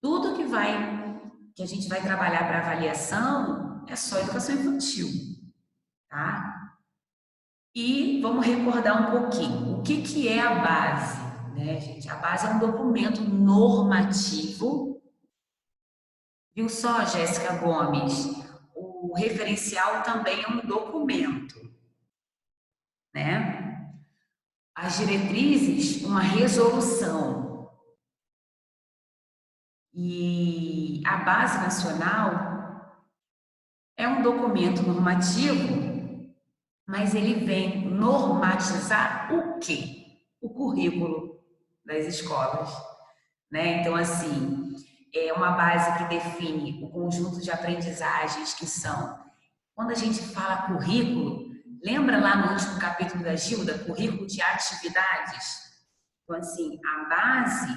C: Tudo que a gente vai trabalhar para avaliação é só educação infantil, tá? E vamos recordar um pouquinho. O que é a base, né, gente? A base é um documento normativo. Viu só, Jéssica Gomes? o referencial também é um documento, né? As diretrizes, uma resolução. E a Base Nacional é um documento normativo, mas ele vem normatizar o quê? O currículo das escolas, né? Então, assim, é uma base que define o conjunto de aprendizagens que são. Quando a gente fala currículo, lembra lá no último capítulo da Gilda, currículo de atividades? Então, assim, a base,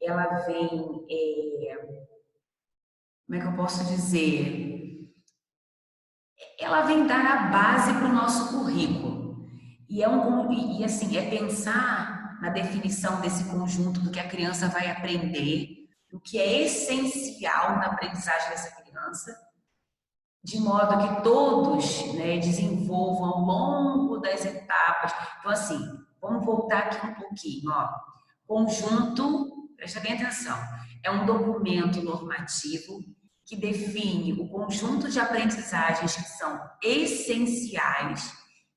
C: ela vem, como é que eu posso dizer? Ela vem dar a base para o nosso currículo. E assim, é pensar na definição desse conjunto do que a criança vai aprender, o que é essencial na aprendizagem dessa criança, de modo que todos, né, desenvolvam ao longo das etapas. Então, assim, vamos voltar aqui um pouquinho, ó. Conjunto, presta bem atenção, é um documento normativo que define o conjunto de aprendizagens que são essenciais,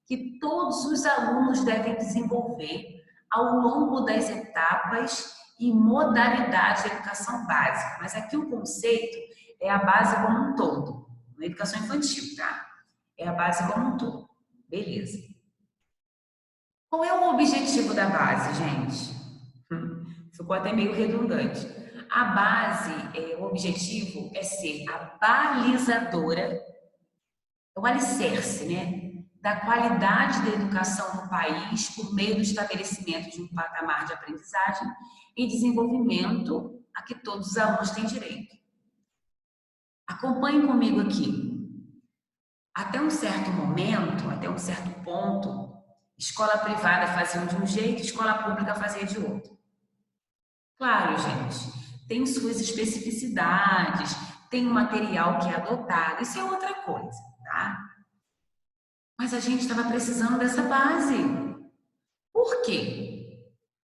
C: que todos os alunos devem desenvolver ao longo das etapas e modalidades da educação básica. Mas aqui o conceito é a base como um todo, na educação infantil, tá? É a base como um todo. Beleza. Qual é o objetivo da base, gente? Ficou até meio redundante. A base, o objetivo é ser a balizadora, o alicerce, né, da qualidade da educação no país por meio do estabelecimento de um patamar de aprendizagem e desenvolvimento a que todos os alunos têm direito. Acompanhem comigo aqui. Até um certo momento, até um certo ponto, escola privada fazia de um jeito, escola pública fazia de outro. Claro, gente, tem suas especificidades, tem um material que é adotado, isso é outra coisa, tá? Mas a gente estava precisando dessa base. Por quê?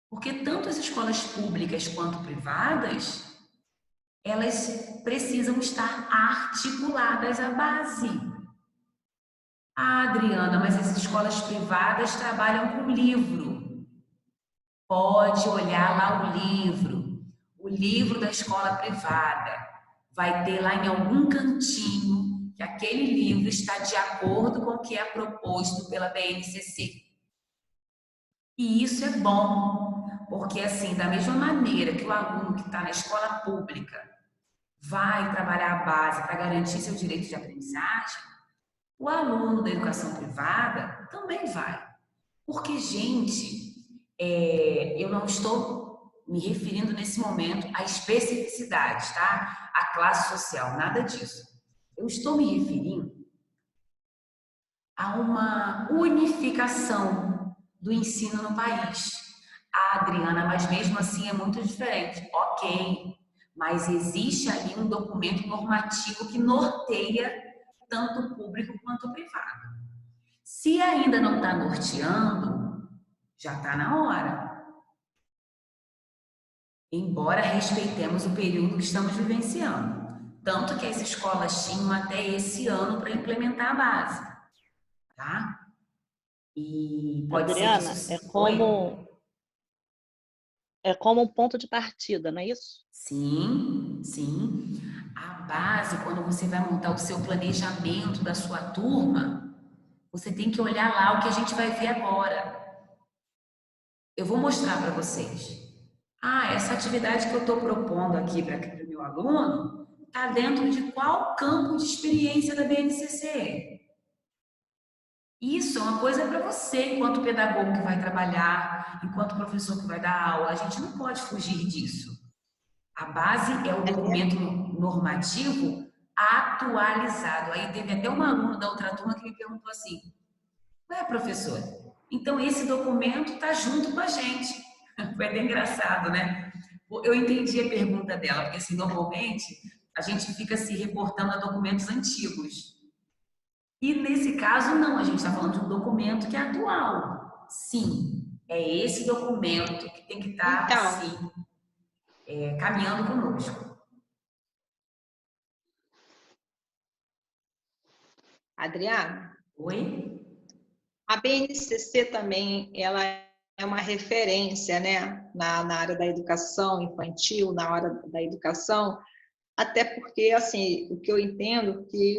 C: Porque tanto as escolas públicas quanto privadas, elas precisam estar articuladas à base. Ah, Adriana, mas as escolas privadas trabalham com livro. Pode olhar lá o livro da escola privada. Vai ter lá em algum cantinho que aquele livro está de acordo com o que é proposto pela BNCC. E isso é bom, porque assim, da mesma maneira que o aluno que está na escola pública vai trabalhar a base para garantir seu direito de aprendizagem, o aluno da educação privada também vai. Porque, gente, eu não estou me referindo nesse momento a especificidades, tá? A classe social, nada disso. Eu estou me referindo a uma unificação do ensino no país. Ah, Adriana, mas mesmo assim é muito diferente. Ok, mas existe ali um documento normativo que norteia tanto o público quanto o privado. Se ainda não está norteando, já está na hora. Embora respeitemos o período que estamos vivenciando. Tanto que as escolas tinham até esse ano para implementar a base. Tá? E pode
H: Adriana,
C: ser que
H: é como um ponto de partida, não é isso?
C: Sim, sim. A base, quando você vai montar o seu planejamento da sua turma, você tem que olhar lá o que a gente vai ver agora. Eu vou mostrar para vocês. Ah, essa atividade que eu estou propondo aqui para o meu aluno está dentro de qual campo de experiência da BNCC? Isso é uma coisa para você, enquanto pedagogo que vai trabalhar, enquanto professor que vai dar aula. A gente não pode fugir disso. A base é o documento normativo atualizado. Aí teve até uma aluna da outra turma que me perguntou assim: ué, professor, então esse documento está junto com a gente. Foi até engraçado, né? Eu entendi a pergunta dela, porque assim, normalmente a gente fica se reportando a documentos antigos. E nesse caso, não, a gente está falando de um documento que é atual. Sim, é esse documento que tem que estar, assim, caminhando conosco.
B: Adriana,
C: Oi?
B: a BNCC também, ela é uma referência, né, na área da educação infantil, na hora da educação, até porque, assim, o que eu entendo que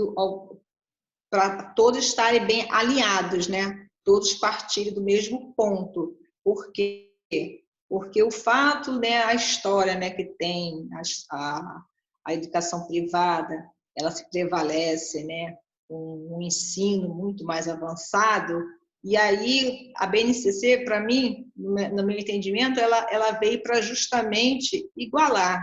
B: para todos estarem bem alinhados, né, todos partirem do mesmo ponto. Por quê? Porque o fato, né, a história, né, que tem a educação privada, ela se prevalece, né, um ensino muito mais avançado, e aí a BNCC, para mim, no meu entendimento, ela veio para justamente igualar,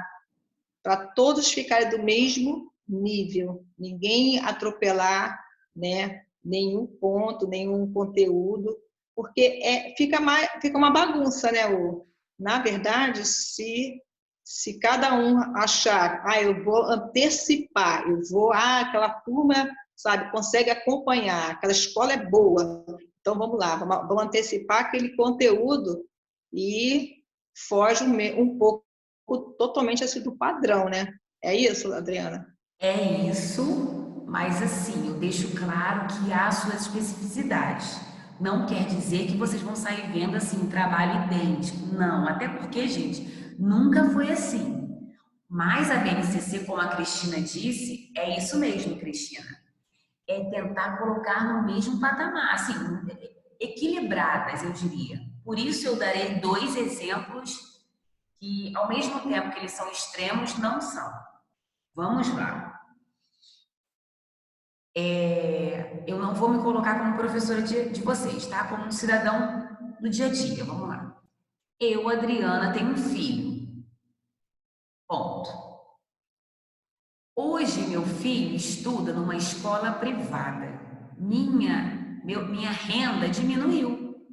B: para todos ficarem do mesmo nível, ninguém atropelar, né, nenhum ponto, nenhum conteúdo, porque fica uma bagunça, né? Na verdade, se cada um achar, eu vou antecipar, aquela turma, sabe, consegue acompanhar, aquela escola é boa, então vamos lá, vamos antecipar aquele conteúdo e foge um pouco totalmente assim do padrão, né? É isso, Adriana?
C: É isso, mas assim, eu deixo claro que há suas especificidades. Não quer dizer que vocês vão sair vendo assim um trabalho idêntico. Não, até porque, gente, nunca foi assim. Mas a BNCC, como a Cristina disse, é isso mesmo, Cristina. É tentar colocar no mesmo patamar, assim, equilibradas, eu diria. Por isso eu darei 2 exemplos que, ao mesmo tempo que eles são extremos, não são. Vamos lá. Eu não vou me colocar como professora de vocês, tá? Como um cidadão do dia a dia. Vamos lá. Eu, Adriana, tenho um filho. Ponto. Hoje, meu filho estuda numa escola privada. Minha renda diminuiu.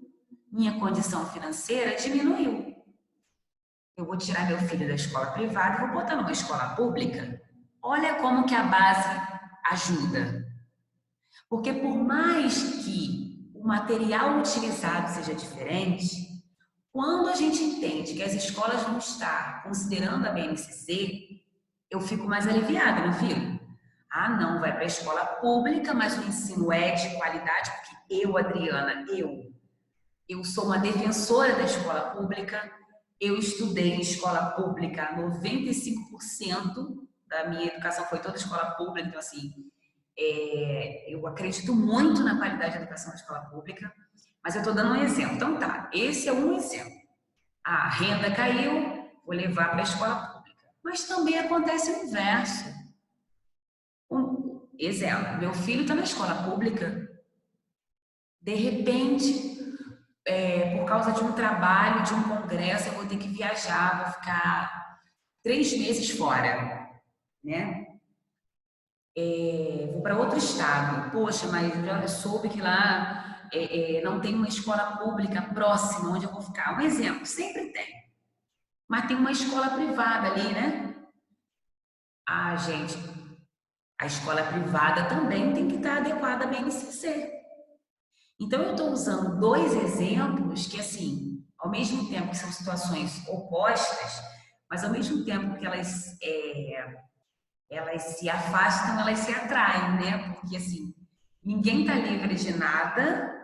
C: Minha condição financeira diminuiu. Eu vou tirar meu filho da escola privada e vou botar numa escola pública. Olha como que a base ajuda. Porque por mais que o material utilizado seja diferente, quando a gente entende que as escolas vão estar considerando a BNCC, eu fico mais aliviada, não fico? Ah, não, vai para a escola pública, mas o ensino é de qualidade, porque eu, Adriana, eu sou uma defensora da escola pública, eu estudei em escola pública, 95% da minha educação foi toda escola pública, então assim, eu acredito muito na qualidade da educação da escola pública, mas eu estou dando um exemplo. Então tá, esse é um exemplo. A renda caiu, vou levar para a escola pública. Mas também acontece o inverso. Exemplo, meu filho está na escola pública, de repente, por causa de um trabalho, de um congresso, eu vou ter que viajar, vou ficar 3 meses fora, né? Vou para outro estado. Poxa, mas eu já soube que lá não tem uma escola pública próxima onde eu vou ficar. Um exemplo, sempre tem. Mas tem uma escola privada ali, né? Ah, gente, a escola privada também tem que estar adequada à BNCC. Então, eu estou usando 2 exemplos que, assim, ao mesmo tempo que são situações opostas, mas ao mesmo tempo que elas se afastam, elas se atraem, né? Porque, assim, ninguém está livre de nada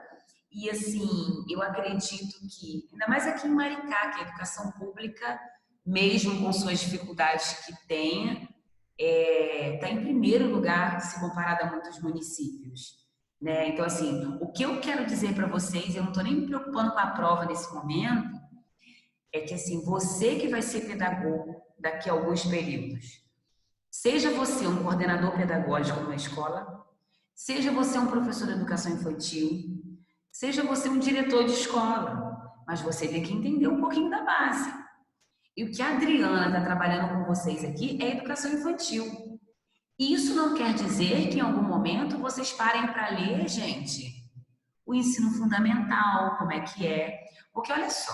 C: e, assim, eu acredito que, ainda mais aqui em Maricá, que a educação pública, mesmo com suas dificuldades que tenha, está em primeiro lugar se comparado a muitos municípios, né? Então, assim, o que eu quero dizer para vocês, eu não estou nem me preocupando com a prova nesse momento, é que, assim, você que vai ser pedagogo daqui a alguns períodos, seja você um coordenador pedagógico numa escola, seja você um professor de educação infantil, seja você um diretor de escola, mas você tem que entender um pouquinho da base. E o que a Adriana está trabalhando com vocês aqui é educação infantil. Isso não quer dizer que em algum momento vocês parem para ler, gente, o ensino fundamental, como é que é. Porque olha só,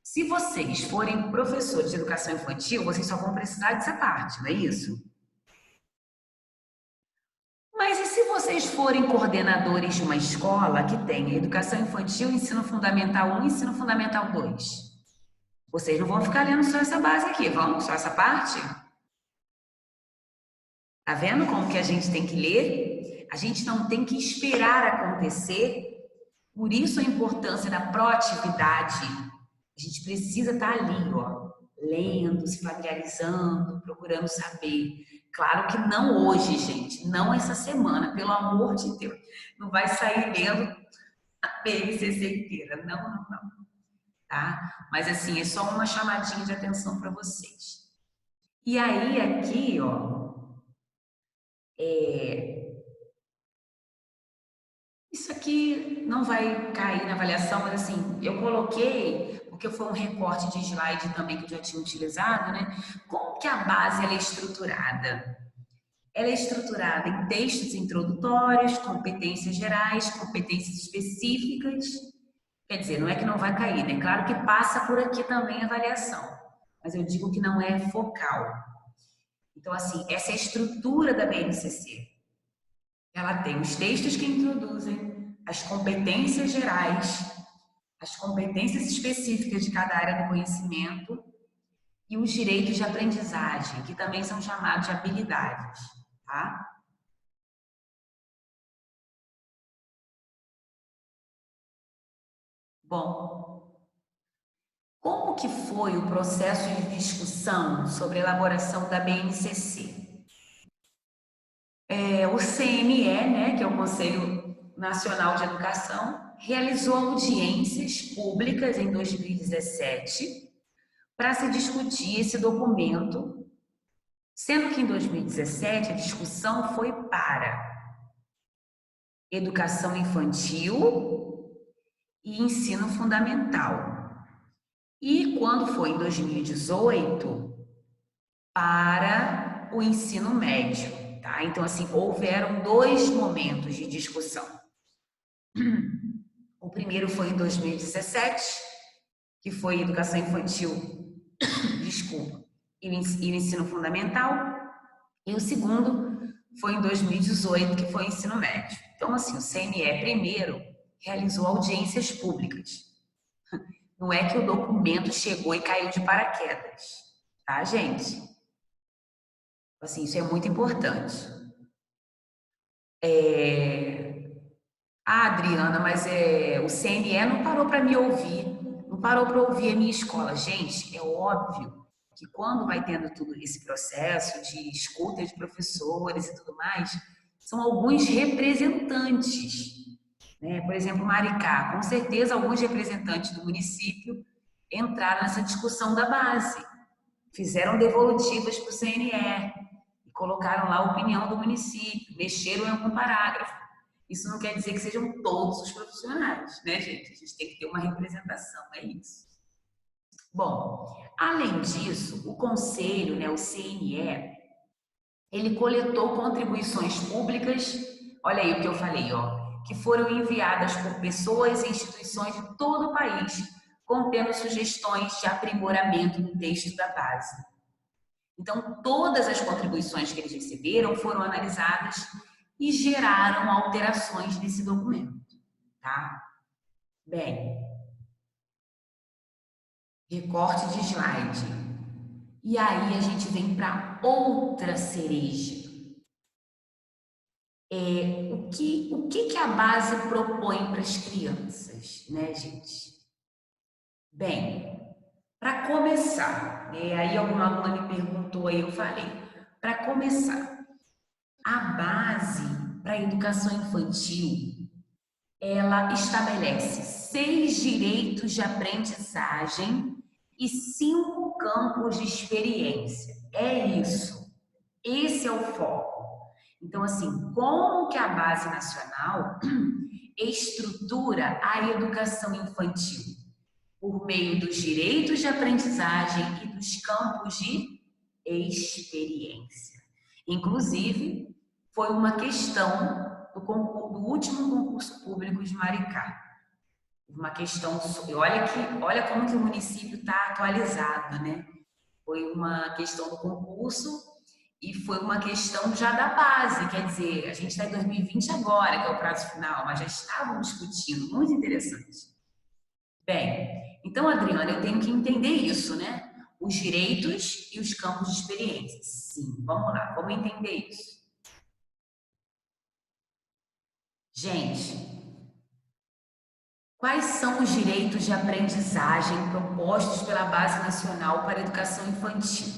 C: se vocês forem professores de educação infantil, vocês só vão precisar dessa parte, não é isso? Mas e se vocês forem coordenadores de uma escola que tem educação infantil, ensino fundamental 1 e ensino fundamental 2? Vocês não vão ficar lendo só essa base aqui, vão? Só essa parte? Tá vendo como que a gente tem que ler? a gente não tem que esperar acontecer, por isso a importância da proatividade. A gente precisa estar ali, ó, lendo, se familiarizando, procurando saber. Claro que não hoje, gente, não essa semana, pelo amor de Deus. Não vai sair lendo a BNCC inteira, não. Tá? Mas assim, é só uma chamadinha de atenção para vocês. E aí, aqui, ó, isso aqui não vai cair na avaliação, mas assim, eu coloquei, porque foi um recorte de slide também que eu já tinha utilizado, né? Como que a base ela é estruturada? Ela é estruturada em textos introdutórios, competências gerais, competências específicas. Quer dizer, não é que não vai cair, né? Claro que passa por aqui também a avaliação, mas eu digo que não é focal. Então, assim, essa é a estrutura da BNCC. Ela tem os textos que introduzem as competências gerais, as competências específicas de cada área do conhecimento e os direitos de aprendizagem, que também são chamados de habilidades, tá? Bom, como que foi o processo de discussão sobre a elaboração da BNCC? O CNE, né, que é o Conselho Nacional de Educação, realizou audiências públicas em 2017 para se discutir esse documento, sendo que em 2017 a discussão foi para educação infantil e ensino fundamental. E quando foi em 2018, para o ensino médio, tá? Então, assim, houveram 2 momentos de discussão. O primeiro foi em 2017, que foi educação infantil, desculpa, e o ensino fundamental. E o segundo foi em 2018, que foi o ensino médio. Então, assim, o CNE primeiro realizou audiências públicas. Não é que o documento chegou e caiu de paraquedas, tá, gente? Assim, isso é muito importante. Adriana, mas o CNE não parou para me ouvir, não parou para ouvir a minha escola. Gente, é óbvio que quando vai tendo tudo esse processo de escuta de professores e tudo mais, são alguns representantes, né? Por exemplo, Maricá, com certeza alguns representantes do município entraram nessa discussão da base, fizeram devolutivas para o CNE e colocaram lá a opinião do município, mexeram em algum parágrafo. Isso não quer dizer que sejam todos os profissionais, né, gente? A gente tem que ter uma representação, é isso. Bom, além disso, o Conselho, né, o CNE, ele coletou contribuições públicas, olha aí o que eu falei, ó, que foram enviadas por pessoas e instituições de todo o país, contendo sugestões de aprimoramento do texto da base. Então, todas as contribuições que eles receberam foram analisadas e geraram alterações nesse documento, tá? Bem, recorte de slide. E aí a gente vem para outra cereja. O que a base propõe para as crianças, né, gente? Bem, para começar, aí alguma aluna me perguntou, aí eu falei, para começar, a base para a educação infantil, ela estabelece 6 direitos de aprendizagem e 5 campos de experiência. É isso. Esse é o foco. Então, assim, como que a Base Nacional estrutura a educação infantil? Por meio dos direitos de aprendizagem e dos campos de experiência. Inclusive, foi uma questão do último concurso público de Maricá. Uma questão, olha como que o município está atualizado, né? Foi uma questão do concurso e foi uma questão já da base, quer dizer, a gente está em 2020 agora, que é o prazo final, mas já estavam discutindo, muito interessante. Bem, então, Adriana, eu tenho que entender isso, né? Os direitos e os campos de experiência. Sim, vamos lá, vamos entender isso. Gente, quais são os direitos de aprendizagem propostos pela Base Nacional para a Educação Infantil?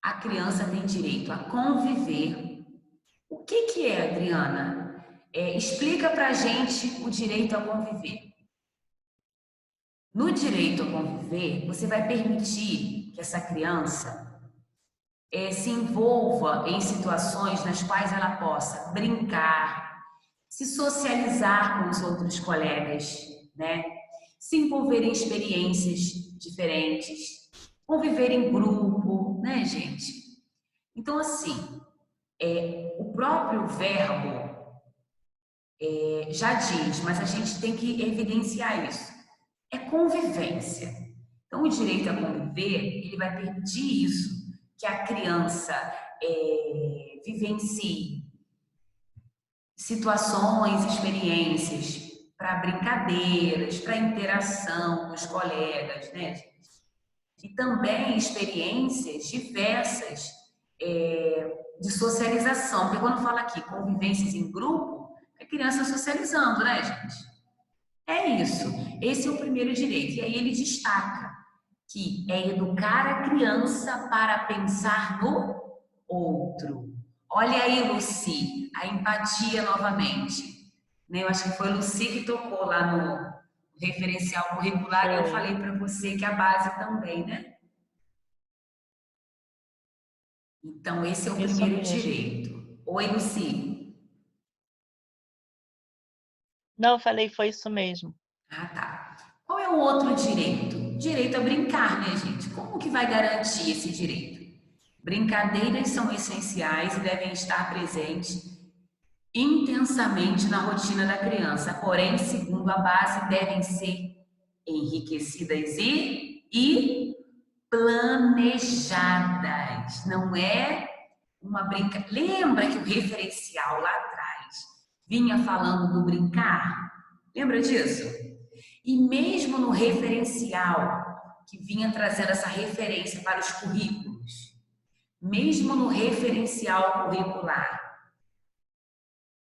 C: A criança tem direito a conviver. O que é, Adriana? Explica para a gente o direito a conviver. No direito a conviver, você vai permitir que essa criança se envolva em situações nas quais ela possa brincar, se socializar com os outros colegas, né? Se envolver em experiências diferentes, conviver em grupo, né, gente? Então, assim, o próprio verbo já diz, mas a gente tem que evidenciar isso. É convivência. Então, o direito a conviver, ele vai permitir isso, que a criança vivencie situações, experiências para brincadeiras, para interação com os colegas, né, gente? E também experiências diversas de socialização. Porque quando fala aqui convivências em grupo, é criança socializando, né, gente? É isso. Esse é o primeiro direito. E aí ele destaca que é educar a criança para pensar no outro. Olha aí, Lucy, a empatia novamente. Eu acho que foi a Lucy que tocou lá no referencial curricular e eu falei para você que a base também, né? Então, esse é o primeiro direito. Oi, Lucy.
H: Não, eu falei, foi isso mesmo.
C: Ah, tá. Qual é o outro direito? Direito a brincar, né, gente? Como que vai garantir esse direito? Brincadeiras são essenciais e devem estar presentes intensamente na rotina da criança, porém, segundo a base, devem ser enriquecidas e planejadas. Não é uma brincadeira. Lembra que o referencial lá atrás vinha falando do brincar? Lembra disso? E mesmo no referencial, que vinha trazendo essa referência para os currículos, mesmo no referencial curricular,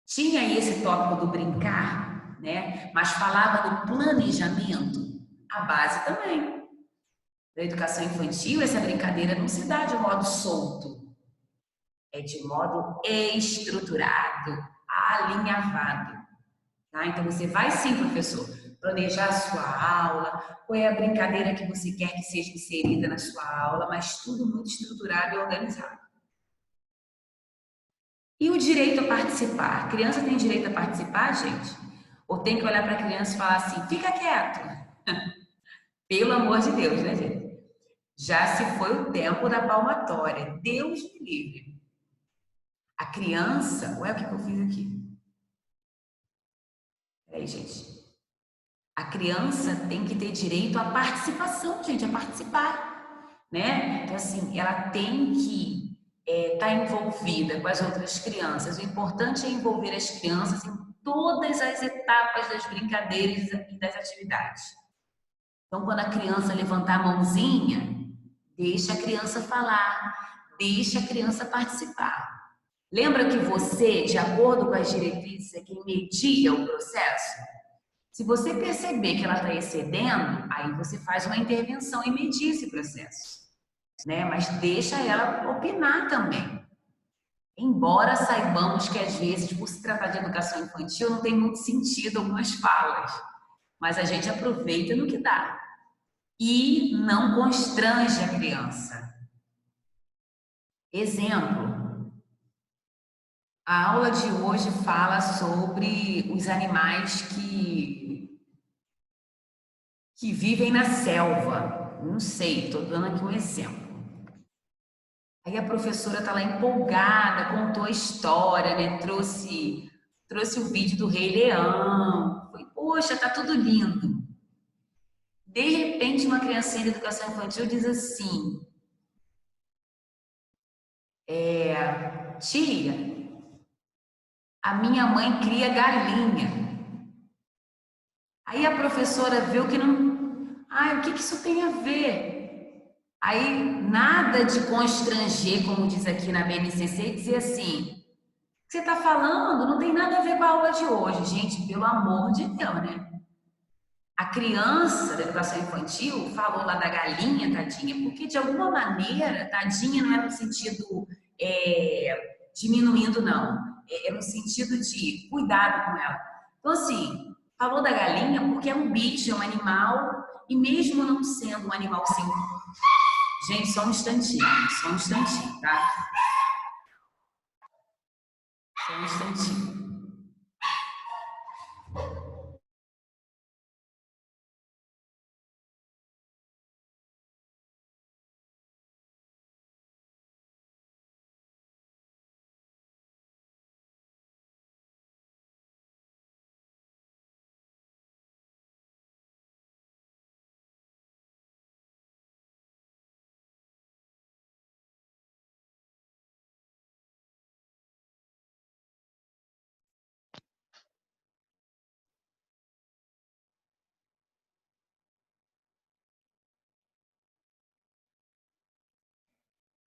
C: tinha esse tópico do brincar, né? Mas falava do planejamento, a base também. Da educação infantil, essa brincadeira não se dá de modo solto, é de modo estruturado, alinhavado. Tá? Então, você vai sim, professor, planejar a sua aula, qual é a brincadeira que você quer que seja inserida na sua aula, mas tudo muito estruturado e organizado. E o direito a participar? A criança tem direito a participar, gente? Ou tem que olhar para a criança e falar assim, fica quieto? Pelo amor de Deus, né, gente? Já se foi o tempo da palmatória. Deus me livre. A criança... Ué, o que eu fiz aqui? Peraí, gente. A criança tem que ter direito à participação, gente, a participar, né? Então, assim, ela tem que estar envolvida com as outras crianças. O importante é envolver as crianças em todas as etapas das brincadeiras e das atividades. Então, quando a criança levantar a mãozinha, deixa a criança falar, deixa a criança participar. Lembra que você, de acordo com as diretrizes, é quem media o processo? Se você perceber que ela está excedendo, aí você faz uma intervenção e medir esse processo, né? Mas deixa ela opinar também. Embora saibamos que às vezes, por se tratar de educação infantil, não tem muito sentido algumas falas, mas a gente aproveita no que dá e não constrange a criança. Exemplo, a aula de hoje fala sobre os animais que vivem na selva. Não sei, estou dando aqui um exemplo. Aí a professora está lá empolgada, contou a história, né? Trouxe o vídeo do Rei Leão. Foi, poxa, tá tudo lindo. De repente, uma criancinha de educação infantil diz assim, tia, a minha mãe cria galinha. Aí a professora viu que não... o que isso tem a ver? Aí, nada de constranger, como diz aqui na BNCC, dizer assim, que você está falando não tem nada a ver com a aula de hoje. Gente, pelo amor de Deus, né? A criança da educação infantil falou lá da galinha, tadinha, porque de alguma maneira, tadinha não é no sentido diminuindo, não. É no sentido de cuidado com ela. Então, assim, falou da galinha porque é um bicho, é um animal, e mesmo não sendo um animal sem... Gente, só um instantinho, tá? Só um instantinho.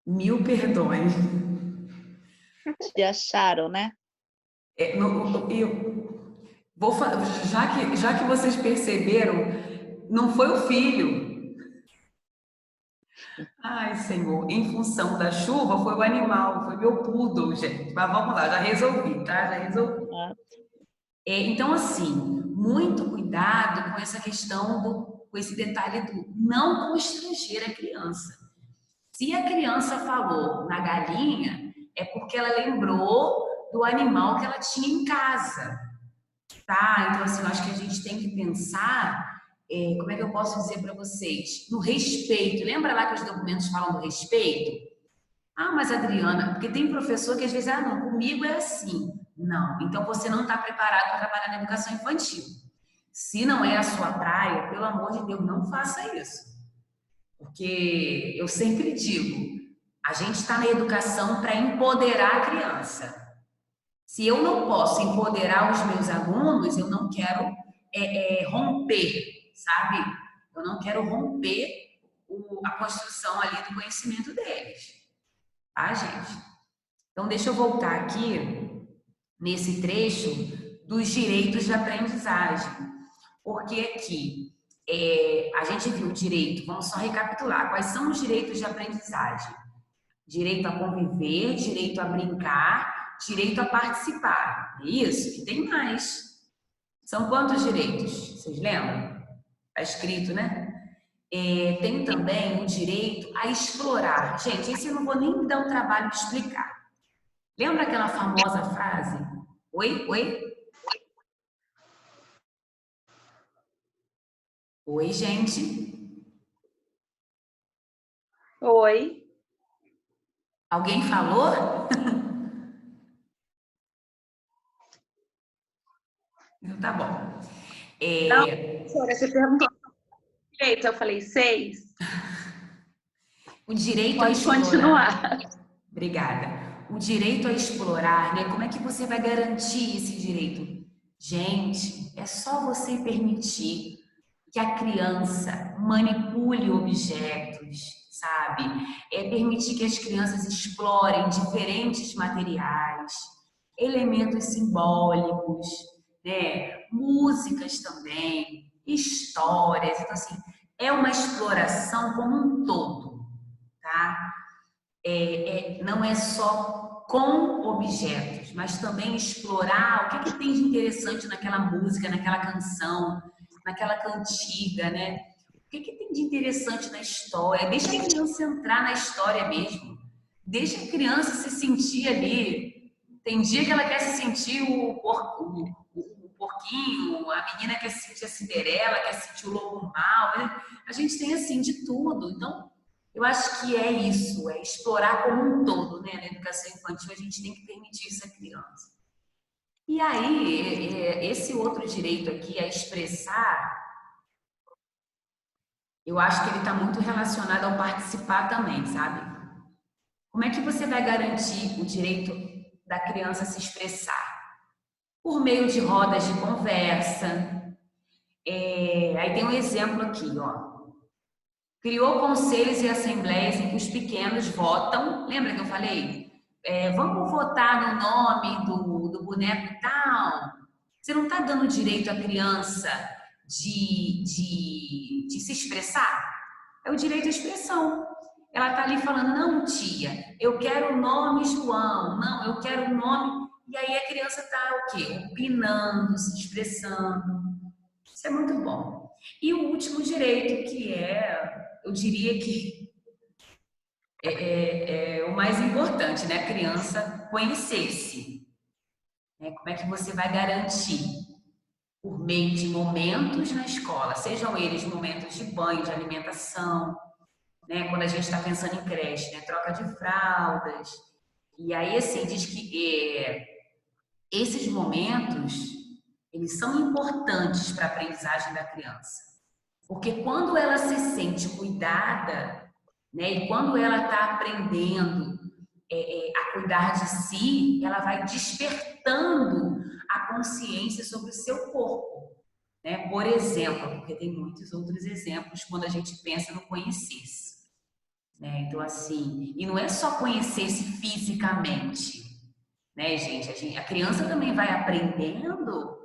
C: Mil perdões.
H: Te acharam, né?
C: Já que vocês perceberam, não foi o filho. Ai, Senhor, em função da chuva, foi o animal, foi meu poodle, gente. Mas vamos lá, já resolvi, tá? Já resolvi. Então, assim, muito cuidado com essa questão, com esse detalhe do não constranger a criança. Se a criança falou na galinha, é porque ela lembrou do animal que ela tinha em casa, tá? Então, assim, eu acho que a gente tem que pensar, como é que eu posso dizer para vocês? No respeito. Lembra lá que os documentos falam do respeito? Ah, mas Adriana, porque tem professor que às vezes, não, comigo é assim. Não, então você não está preparado para trabalhar na educação infantil. Se não é a sua praia, pelo amor de Deus, não faça isso. Porque eu sempre digo, a gente está na educação para empoderar a criança. Se eu não posso empoderar os meus alunos, eu não quero romper, sabe? Eu não quero romper a construção ali do conhecimento deles. Tá, gente? Então, deixa eu voltar aqui nesse trecho dos direitos de aprendizagem. Porque aqui, a gente viu o direito, vamos só recapitular. Quais são os direitos de aprendizagem? Direito a conviver, direito a brincar, direito a participar. É isso? E tem mais. São quantos direitos? Vocês lembram? Está escrito, né? Tem também o direito a explorar. Gente, esse eu não vou nem me dar o trabalho de explicar. Lembra aquela famosa frase? Oi? Oi? Oi, gente?
A: Oi.
C: Alguém falou? Então tá bom.
A: Não, professora, você perguntou direito, eu falei 6.
C: O direito
A: Pode
C: a explorar.
A: continuar.
C: Obrigada. O direito a explorar, né? Como é que você vai garantir esse direito? Gente, é só você permitir que a criança manipule objetos, sabe? Permitir que as crianças explorem diferentes materiais, elementos simbólicos, né? Músicas também, histórias. Então, assim, é uma exploração como um todo, tá? Não é só com objetos, mas também explorar o que tem de interessante naquela música, naquela canção, naquela cantiga, né? O que tem de interessante na história? Deixa a criança entrar na história mesmo. Deixa a criança se sentir ali. Tem dia que ela quer se sentir o porquinho, a menina quer se sentir a Cinderela, quer se sentir o lobo mau. Né? A gente tem, assim, de tudo. Então, eu acho que é isso, é explorar como um todo, né? Na educação infantil, a gente tem que permitir isso à criança. E aí, esse outro direito aqui, a expressar, eu acho que ele está muito relacionado ao participar também, sabe? Como é que você vai garantir o direito da criança se expressar? Por meio de rodas de conversa. Aí tem um exemplo aqui, ó. Criou conselhos e assembleias em que os pequenos votam, lembra que eu falei? vamos votar no nome do boneco tal. Você não está dando direito à criança de se expressar? É o direito à expressão. Ela está ali falando, não, tia, eu quero o nome João, não, eu quero o nome... E aí a criança está o quê? Opinando, se expressando. Isso é muito bom. E o último direito, que eu diria que é o mais importante, né? A criança conhecer-se. Né? Como é que você vai garantir? Por meio de momentos na escola, sejam eles momentos de banho, de alimentação, né? Quando a gente está pensando em creche, né? Troca de fraldas. E aí, assim, diz que esses momentos, eles são importantes para a aprendizagem da criança. Porque quando ela se sente cuidada, né? E quando ela está aprendendo a cuidar de si, ela vai despertando a consciência sobre o seu corpo. Né? Por exemplo, porque tem muitos outros exemplos quando a gente pensa no conhecer-se. Né? Então, assim, e não é só conhecer-se fisicamente, né, gente? A criança também vai aprendendo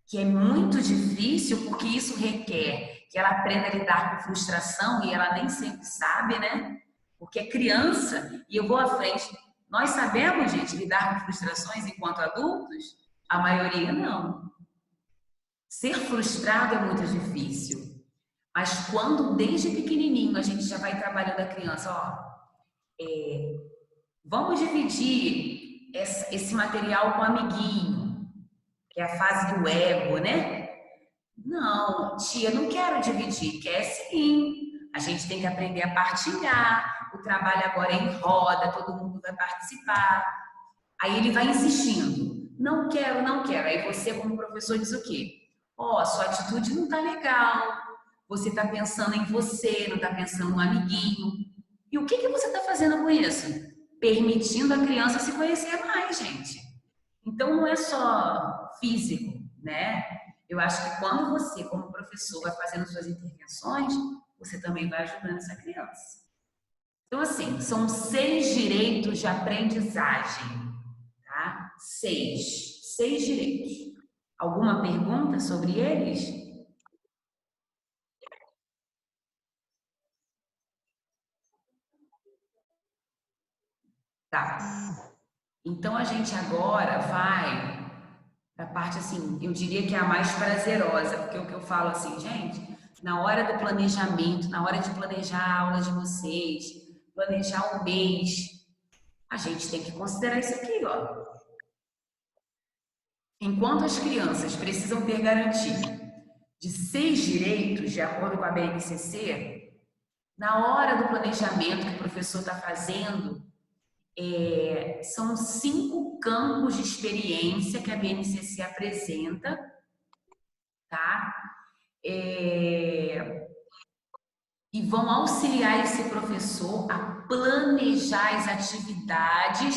C: que é muito difícil, porque isso requer que ela aprenda a lidar com frustração e ela nem sempre sabe, né? Porque é criança, e eu vou à frente. Nós sabemos, gente, lidar com frustrações enquanto adultos? A maioria não. Ser frustrado é muito difícil. Mas quando, desde pequenininho, a gente já vai trabalhando a criança, vamos dividir esse material com o amiguinho, que é a fase do ego, né? Não, tia, não quero dividir, quer sim. A gente tem que aprender a partilhar. O trabalho agora é em roda, todo mundo vai participar. Aí ele vai insistindo. Não quero, não quero. Aí você, como professor, diz o quê? Sua atitude não tá legal. Você tá pensando em você, não tá pensando no amiguinho. E o que você tá fazendo com isso? Permitindo a criança se conhecer mais, gente. Então, não é só físico, né? Eu acho que quando você, como professor, vai fazendo suas intervenções, você também vai ajudando essa criança. Então, assim, são 6 direitos de aprendizagem, tá? 6 direitos. Alguma pergunta sobre eles? Tá. Então, a gente agora vai para a parte, assim, eu diria que é a mais prazerosa, porque o que eu falo assim, gente, na hora do planejamento, na hora de planejar a aula de vocês, planejar um mês, a gente tem que considerar isso aqui, ó. Enquanto as crianças precisam ter garantia de 6 direitos, de acordo com a BNCC, na hora do planejamento que o professor está fazendo, são 5 campos de experiência que a BNCC apresenta, tá? E vão auxiliar esse professor a planejar as atividades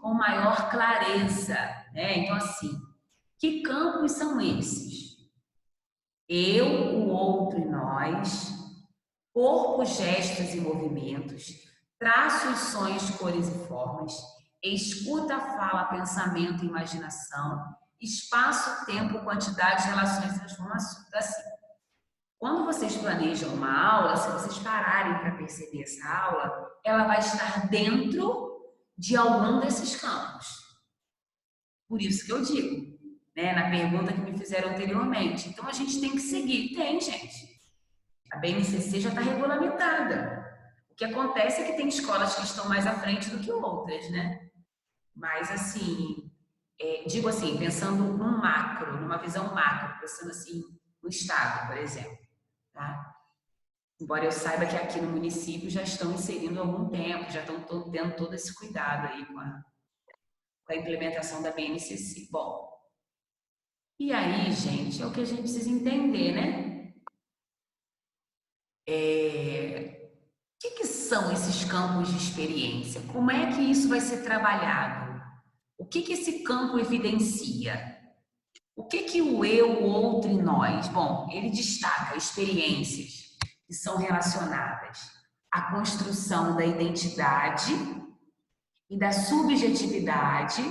C: com maior clareza, né? Então, assim, que campos são esses? Eu, o outro e nós, corpo, gestos e movimentos, traços, sonhos, cores e formas, escuta, fala, pensamento e imaginação, espaço, tempo, quantidade, relações e transformações. Assim, quando vocês planejam uma aula, se vocês pararem para perceber essa aula, ela vai estar dentro de algum desses campos. Por isso que eu digo, né, na pergunta que me fizeram anteriormente. Então, a gente tem que seguir. Tem, gente. A BNCC já está regulamentada. O que acontece é que tem escolas que estão mais à frente do que outras, né? Mas, assim, digo assim, pensando num macro, numa visão macro, pensando assim, no estado, por exemplo, tá? Embora eu saiba que aqui no município já estão inserindo há algum tempo, já estão tendo todo esse cuidado aí com a implementação da BNCC. Bom, e aí, gente, é o que a gente precisa entender, né? O que são esses campos de experiência? Como é que isso vai ser trabalhado? O que esse campo evidencia? O que o eu, o outro e nós? Bom, ele destaca experiências que são relacionadas à construção da identidade e da subjetividade,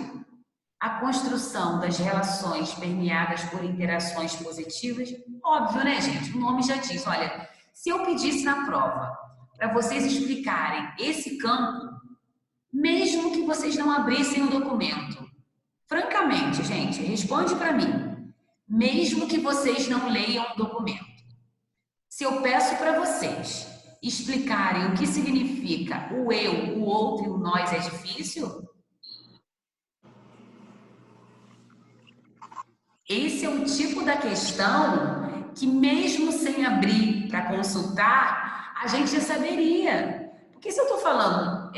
C: a construção das relações permeadas por interações positivas. Óbvio, né, gente? O nome já diz. Olha, se eu pedisse na prova para vocês explicarem esse campo, mesmo que vocês não abrissem o documento, francamente, gente, responde para mim, mesmo que vocês não leiam o documento, se eu peço para vocês explicarem o que significa o eu, o outro e o nós, é difícil? Esse é o tipo da questão que, mesmo sem abrir para consultar, a gente já saberia. Porque se eu estou falando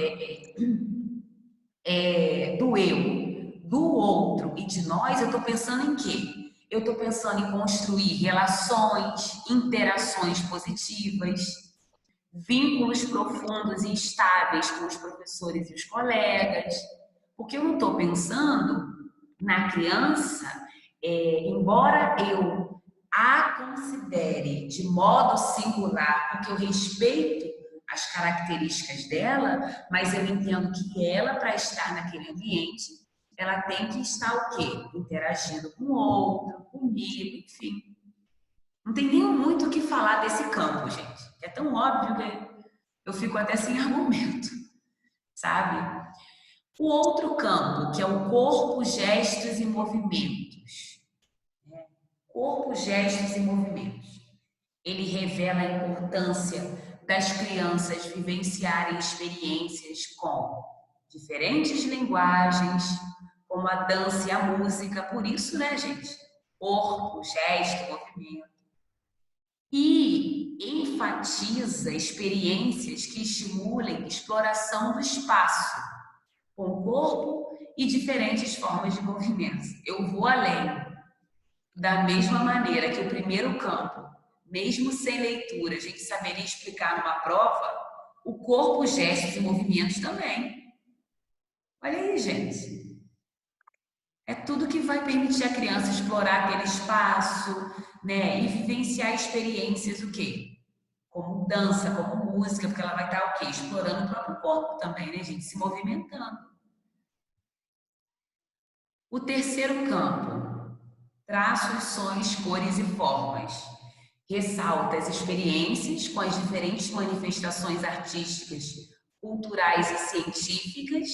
C: do eu, do outro e de nós, eu estou pensando em quê? Eu estou pensando em construir relações, interações positivas, vínculos profundos e estáveis com os professores e os colegas. Porque eu não estou pensando na criança, embora eu a considere de modo singular, porque eu respeito as características dela, mas eu entendo que ela, para estar naquele ambiente, ela tem que estar o quê? Interagindo com o outro, comigo, enfim. Não tem nem muito o que falar desse campo, gente. É tão óbvio que eu fico até sem argumento, sabe? O outro campo, que é o corpo, gestos e movimentos. Corpo, gestos e movimentos. Ele revela a importância das crianças vivenciarem experiências com diferentes linguagens, como a dança e a música. Por isso, né, gente? Corpo, gesto, movimento. E enfatiza experiências que estimulem exploração do espaço, com o corpo e diferentes formas de movimento. Eu vou além. Da mesma maneira que o primeiro campo, mesmo sem leitura, a gente saberia explicar numa prova, o corpo, gestos e movimentos também. Olha aí, gente. É tudo que vai permitir a criança explorar aquele espaço, né? E vivenciar experiências, o quê? Como dança, como música, porque ela vai estar o quê? Explorando o próprio corpo também, né, gente? Se movimentando. O terceiro campo, traços, sons, cores e formas. Ressalta as experiências com as diferentes manifestações artísticas, culturais e científicas,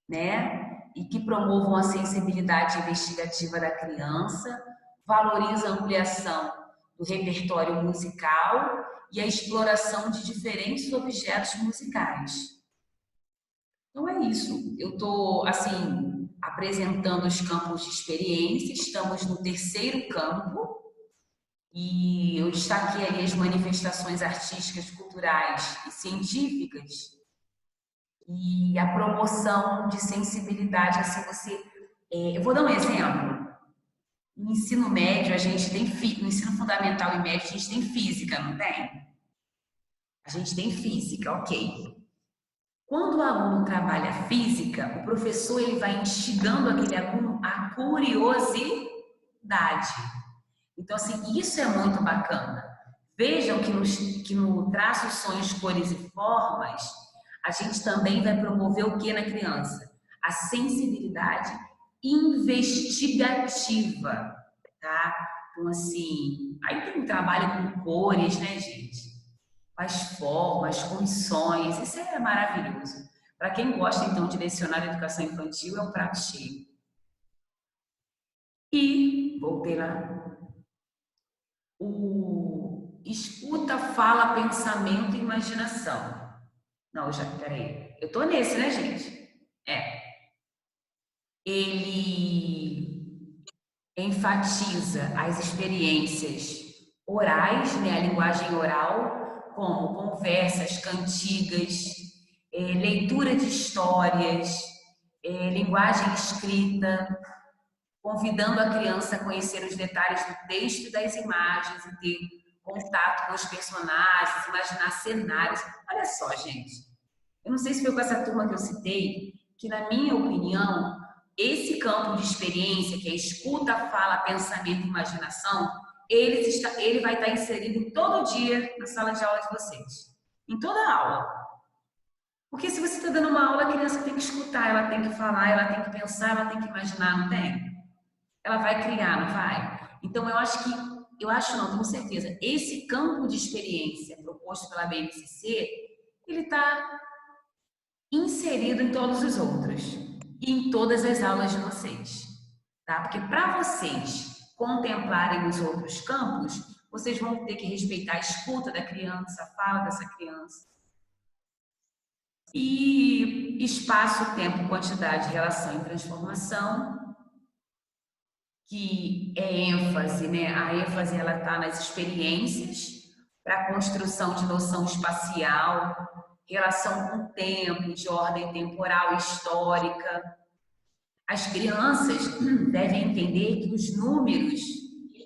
C: né? E que promovam a sensibilidade investigativa da criança, valoriza a ampliação do repertório musical e a exploração de diferentes objetos musicais. Então é isso. Eu estou, assim, apresentando os campos de experiência, estamos no terceiro campo, e eu destaquei ali as manifestações artísticas, culturais e científicas, e a promoção de sensibilidade, assim, você... eu vou dar um exemplo. No ensino médio, a gente tem... No ensino fundamental e médio, a gente tem física, não tem? A gente tem física, ok. Quando o aluno trabalha física, o professor ele vai instigando aquele aluno a curiosidade. Então, assim, isso é muito bacana. Vejam que no traços, sons, cores e formas, a gente também vai promover o que na criança? A sensibilidade investigativa, tá? Então, assim, aí tem um trabalho com cores, né, gente? As formas, funções, isso é maravilhoso. Para quem gosta, então, de lecionar educação infantil, é um prato cheio. E, voltei lá, o escuta, fala, pensamento e imaginação. Não, peraí. Eu tô nesse, né, gente? Ele enfatiza as experiências orais, né, a linguagem oral, como conversas, cantigas, leitura de histórias, linguagem escrita, convidando a criança a conhecer os detalhes do texto e das imagens e ter contato com os personagens, imaginar cenários. Olha só, gente. Eu não sei se foi com essa turma que eu citei, que, na minha opinião, esse campo de experiência, que é escuta, fala, pensamento e imaginação, ele vai estar inserido todo dia na sala de aula de vocês. Em toda a aula. Porque se você está dando uma aula, a criança tem que escutar, ela tem que falar, ela tem que pensar, ela tem que imaginar, não tem? Ela vai criar, não vai? Então, não, tenho certeza, esse campo de experiência proposto pela BNCC, ele está inserido em todos os outros e em todas as aulas de vocês, tá? Porque para vocês contemplarem os outros campos, vocês vão ter que respeitar a escuta da criança, a fala dessa criança. E espaço, tempo, quantidade, relação e transformação, que é ênfase, né? A ênfase ela está nas experiências para a construção de noção espacial, relação com o tempo, de ordem temporal e histórica. As crianças devem entender que os números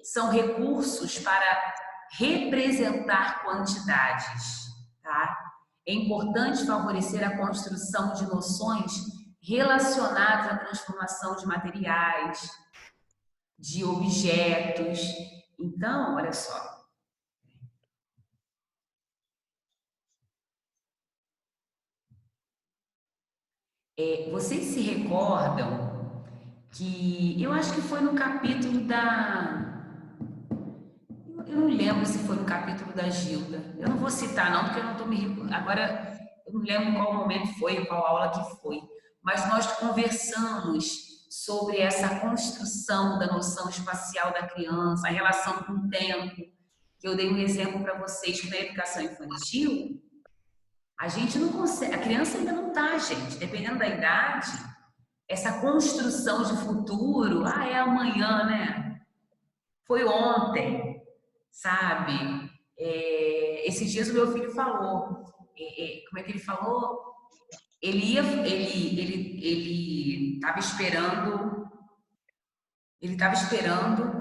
C: são recursos para representar quantidades, tá? É importante favorecer a construção de noções relacionadas à transformação de materiais, de objetos. Então, olha só. Vocês se recordam que eu acho que foi no capítulo eu não lembro se foi no capítulo da Gilda. Eu não vou citar não, porque eu não estou me... Agora, eu não lembro qual momento foi, qual aula que foi. Mas nós conversamos sobre essa construção da noção espacial da criança, a relação com o tempo, que eu dei um exemplo para vocês que na educação infantil, a gente não consegue, a criança ainda não está, gente, dependendo da idade, essa construção de futuro, é amanhã, né? Foi ontem, sabe? Esses dias o meu filho falou, como é que ele falou? Ele estava esperando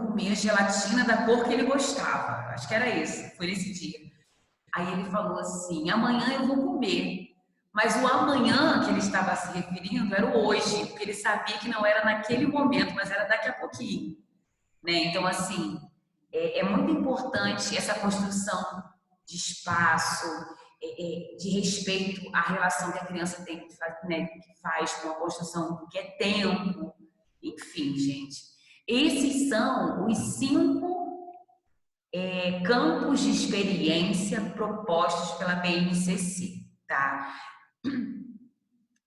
C: comer a gelatina da cor que ele gostava. Acho que era isso, foi nesse dia. Aí ele falou assim, amanhã eu vou comer. Mas o amanhã que ele estava se referindo era o hoje, porque ele sabia que não era naquele momento, mas era daqui a pouquinho. Né? Então, assim, é muito importante essa construção de espaço, de respeito à relação que a criança tem, né, que faz com a construção do que é tempo. Enfim, gente. Esses são os 5 campos de experiência propostos pela BNCC, tá?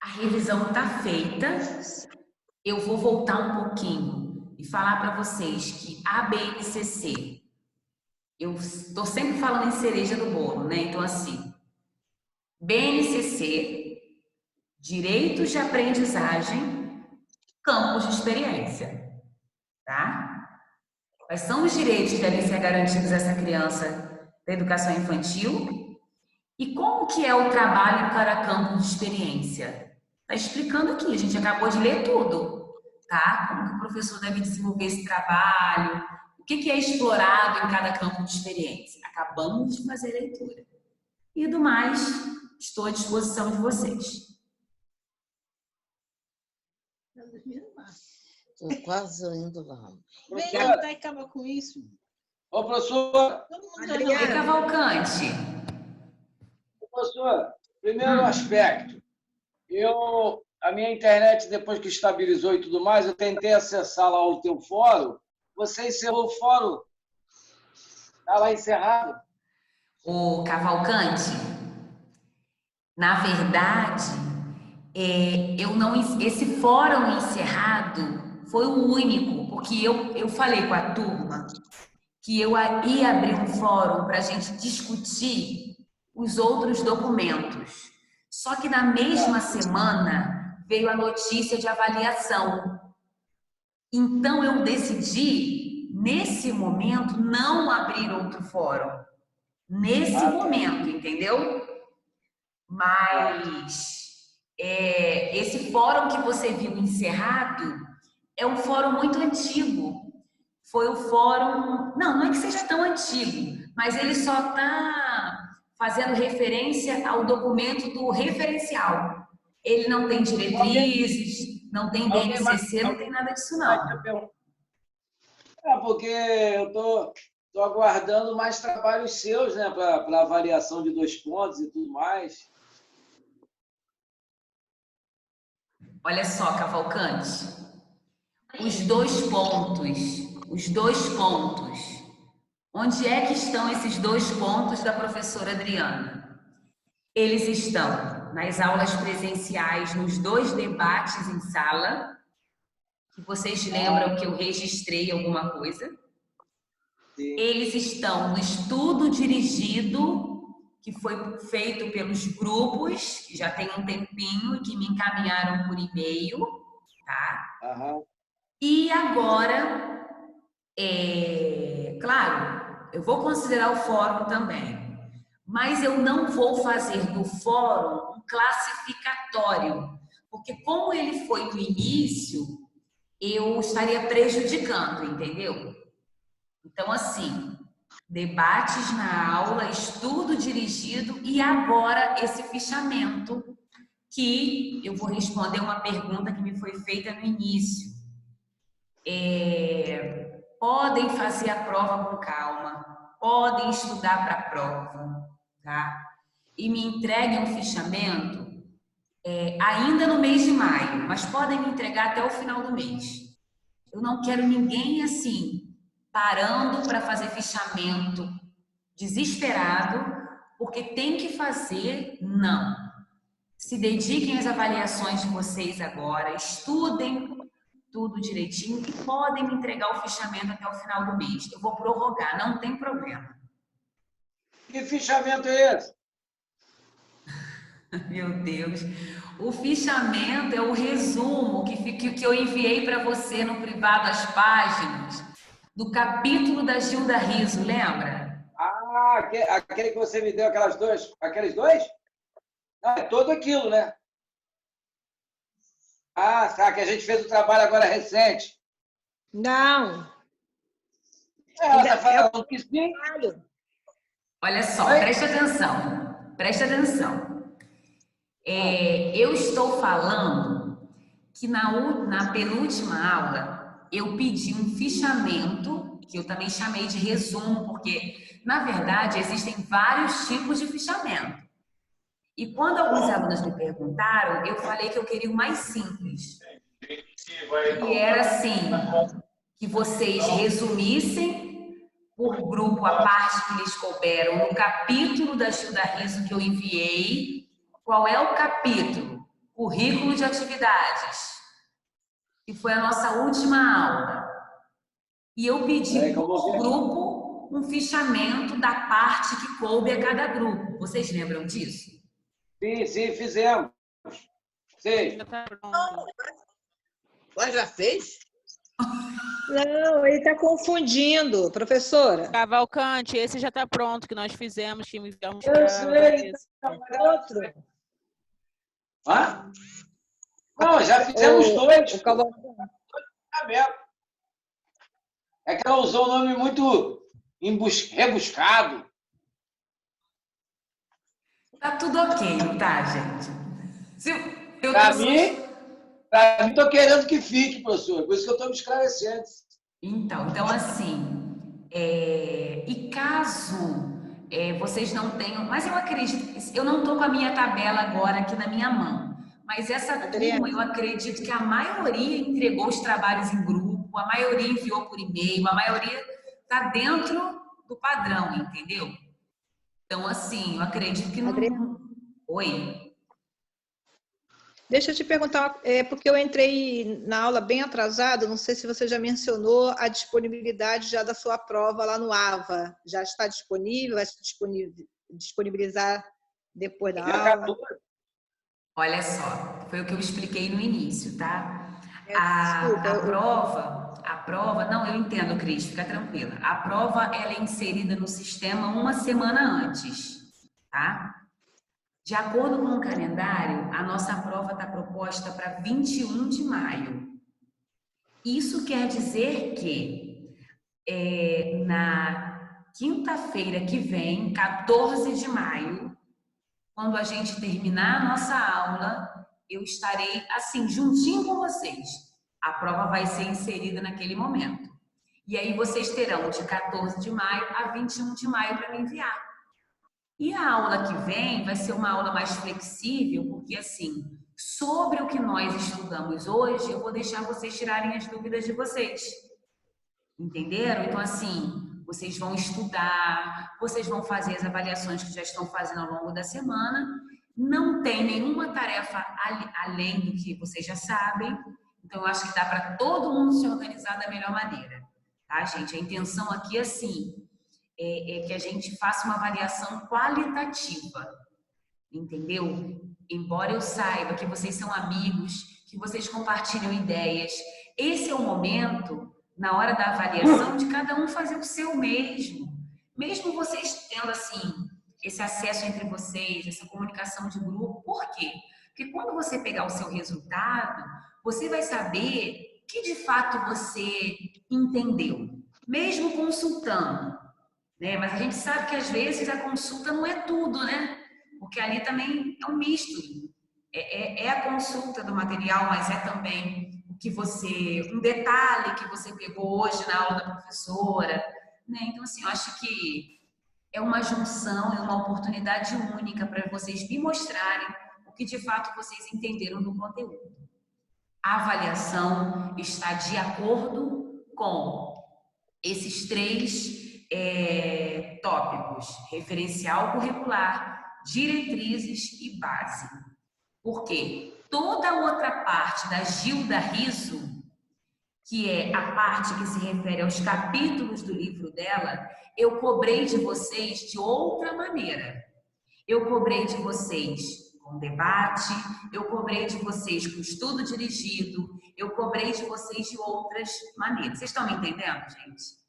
C: A revisão está feita. Eu vou voltar um pouquinho e falar para vocês que a BNCC, eu estou sempre falando em cereja do bolo, né? Então, assim, BNCC, direitos de aprendizagem, campos de experiência, tá? Quais são os direitos que devem ser garantidos a essa criança da educação infantil? E como que é o trabalho para campo de experiência? Está explicando aqui, a gente acabou de ler tudo, tá? Como que o professor deve desenvolver esse trabalho, o que é explorado em cada campo de experiência. Acabamos de fazer a leitura. E do mais, estou à disposição de vocês.
J: Estou quase indo lá.
K: Vem cá e acaba com isso.
D: Ô, professor.
C: Adriana Cavalcante.
D: Professor, primeiro aspecto. A minha internet, depois que estabilizou e tudo mais, eu tentei acessar lá o teu fórum. Você encerrou o fórum. Está lá encerrado.
C: O Cavalcante, na verdade, esse fórum encerrado foi o único, porque eu falei com a turma que eu ia abrir um fórum para a gente discutir os outros documentos. Só que na mesma semana veio a notícia de avaliação. Então eu decidi, nesse momento, não abrir outro fórum. Nesse momento, entendeu? Mas esse fórum que você viu encerrado é um fórum muito antigo. Foi o fórum... Não é que seja tão antigo, mas ele só está fazendo referência ao documento do referencial. Ele não tem diretrizes, não tem BNCC, não tem nada disso, não.
D: Porque eu estou aguardando mais trabalhos seus, né, para avaliação de 2 pontos e tudo mais.
C: Olha só, Cavalcante. Os dois pontos. Onde é que estão esses 2 pontos da professora Adriana? Eles estão nas aulas presenciais, nos 2 debates em sala, que vocês lembram que eu registrei alguma coisa.
D: Sim.
C: Eles estão no estudo dirigido, que foi feito pelos grupos, que já tem um tempinho e que me encaminharam por e-mail, tá?
D: Aham.
C: E agora, claro, eu vou considerar o fórum também, mas eu não vou fazer do fórum um classificatório, porque como ele foi no início, eu estaria prejudicando, entendeu? Então, assim, debates na aula, estudo dirigido e agora esse fichamento, que eu vou responder uma pergunta que me foi feita no início. Podem fazer a prova com calma, podem estudar para a prova, tá? E me entreguem um fichamento ainda no mês de maio, mas podem me entregar até o final do mês. Eu não quero ninguém assim, parando para fazer fichamento, desesperado, porque tem que fazer, não. Se dediquem às avaliações de vocês agora, estudem tudo direitinho e podem me entregar o fichamento até o final do mês. Eu vou prorrogar, não tem problema.
D: Que fichamento é esse?
C: Meu Deus. O fichamento é o resumo que eu enviei para você no privado, as páginas do capítulo da Gilda Riso, lembra?
D: Ah, aquele que você me deu, aqueles 2? Ah, é todo aquilo, né? Ah, tá, que a gente fez o trabalho agora recente.
B: Não.
D: Ela está falando que sim.
C: Olha só, preste atenção. Eu estou falando que na penúltima aula eu pedi um fichamento, que eu também chamei de resumo, porque, na verdade, existem vários tipos de fichamento. E quando alguns alunos me perguntaram, eu falei que eu queria o mais simples. E era assim, que vocês resumissem por grupo a parte que lhes couberam no capítulo da Gilda Riso que eu enviei. Qual é o capítulo? Currículo de atividades. Que foi a nossa última aula. E eu pedi por grupo um fichamento da parte que coube a cada grupo. Vocês lembram disso?
D: Sim, fizemos. Sim.
J: Mas já fez?
B: Não, ele está confundindo, professora.
K: Cavalcante, esse já está pronto, que nós fizemos, que enviamos
D: Eu sei.
B: Outro.
D: Hã? Não, já fizemos 2.
B: O Cavalcante.
D: É que ela usou um nome muito rebuscado.
C: Tá tudo ok, não tá, gente?
D: Para mim, estou querendo que fique, professor. Por isso que eu estou me esclarecendo.
C: Então assim, e caso vocês não tenham... Mas eu acredito, eu não estou com a minha tabela agora aqui na minha mão, mas essa turma, eu acredito que a maioria entregou os trabalhos em grupo, a maioria enviou por e-mail, a maioria está dentro do padrão, entendeu? Então, assim, eu acredito que não...
B: Adriana.
C: Oi?
B: Deixa eu te perguntar, porque eu entrei na aula bem atrasada, não sei se você já mencionou a disponibilidade já da sua prova lá no AVA. Já está disponível? Vai se disponibilizar depois da aula?
C: Olha só, foi o que eu expliquei no início, tá?
B: Desculpa,
C: A prova, não, eu entendo, Cris, fica tranquila. A prova, ela é inserida no sistema uma semana antes, tá? De acordo com o calendário, a nossa prova está proposta para 21 de maio. Isso quer dizer que na quinta-feira que vem, 14 de maio, quando a gente terminar a nossa aula, eu estarei assim, juntinho com vocês. A prova vai ser inserida naquele momento. E aí vocês terão de 14 de maio a 21 de maio para me enviar. E a aula que vem vai ser uma aula mais flexível, porque assim, Sobre o que nós estudamos hoje, eu vou deixar vocês tirarem as dúvidas de vocês. Entenderam? Então, assim, vocês vão estudar, vocês vão fazer as avaliações que já estão fazendo ao longo da semana. Não tem nenhuma tarefa além do que vocês já sabem. Então, eu acho que dá para todo mundo se organizar da melhor maneira. Tá, gente? A intenção aqui, assim, é que a gente faça uma avaliação qualitativa. Entendeu? Embora eu saiba que vocês são amigos, que vocês compartilham ideias, esse é o momento, na hora da avaliação, de cada um fazer o seu mesmo. Mesmo vocês tendo, assim, esse acesso entre vocês, essa comunicação de grupo. Por quê? Porque quando você pegar o seu resultado, você vai saber que de fato você entendeu, mesmo consultando, né? Mas a gente sabe que às vezes a consulta não é tudo, né? Porque ali também é um misto. É a consulta do material, mas é também o que um detalhe que você pegou hoje na aula da professora, né? Então, assim, eu acho que é uma junção, é uma oportunidade única para vocês me mostrarem o que de fato vocês entenderam do conteúdo. A avaliação está de acordo com esses 3 tópicos: referencial curricular, diretrizes e base. Por quê? Toda a outra parte da Gilda Riso, que é a parte que se refere aos capítulos do livro dela, eu cobrei de vocês de outra maneira. Eu cobrei de vocês com debate, eu cobrei de vocês com estudo dirigido, eu cobrei de vocês de outras maneiras. Vocês estão me entendendo, gente?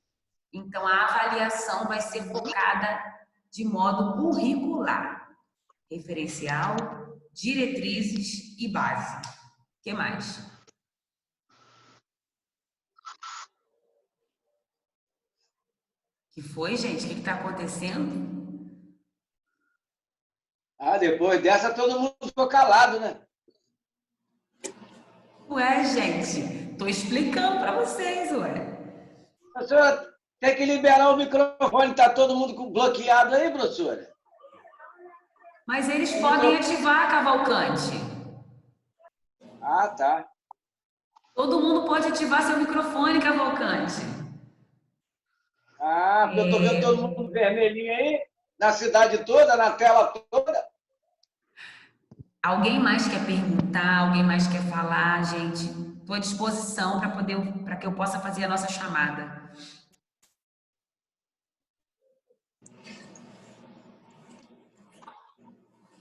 C: Então, a avaliação vai ser focada de modo curricular. Referencial, diretrizes e base. O que mais? O que foi, gente? O que está acontecendo?
D: Depois dessa todo mundo ficou calado, né?
C: Ué, gente, tô explicando para vocês, ué.
D: Professora, tem que liberar o microfone, tá todo mundo bloqueado aí, professora?
C: Mas eles podem ativar, Cavalcante.
D: Tá.
C: Todo mundo pode ativar seu microfone, Cavalcante.
D: Porque eu tô vendo todo mundo vermelhinho aí, na cidade toda, na tela toda.
C: Alguém mais quer perguntar? Alguém mais quer falar, gente? Estou à disposição para que eu possa fazer a nossa chamada.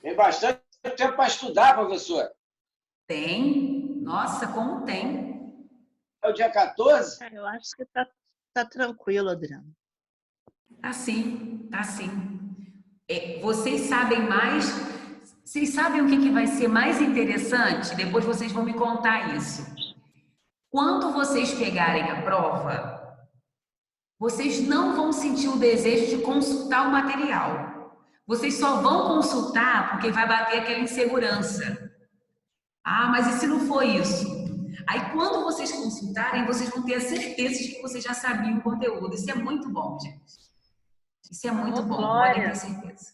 D: Tem bastante tempo para estudar, professora.
C: Tem. Nossa, como tem.
D: É o dia 14?
H: Eu acho que tá tranquilo, Adriana.
C: Tá sim, tá sim. Vocês sabem mais? Vocês sabem o que vai ser mais interessante? Depois vocês vão me contar isso. Quando vocês pegarem a prova, vocês não vão sentir o desejo de consultar o material. Vocês só vão consultar porque vai bater aquela insegurança. Mas e se não for isso? Aí, quando vocês consultarem, vocês vão ter a certeza de que vocês já sabiam o conteúdo. Isso é muito bom, gente. Isso é muito bom, podem ter certeza.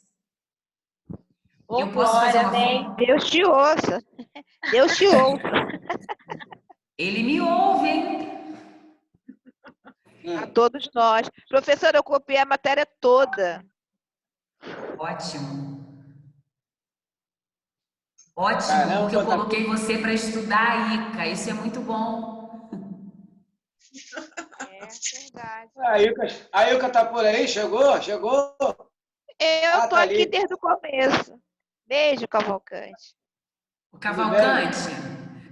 C: Eu posso fazer uma...
L: Deus te ouça. Deus te ouça.
C: Ele me ouve, hein?
L: A todos nós. Professora, eu copiei a matéria toda.
C: Ótimo. Ótimo, porque eu coloquei você para estudar a ICA. Isso é muito bom.
L: É verdade.
D: A Ilka tá por aí? Chegou?
L: Eu tô
D: tá
L: aqui
D: ali.
L: desde o começo. Beijo, Cavalcante.
C: O Cavalcante,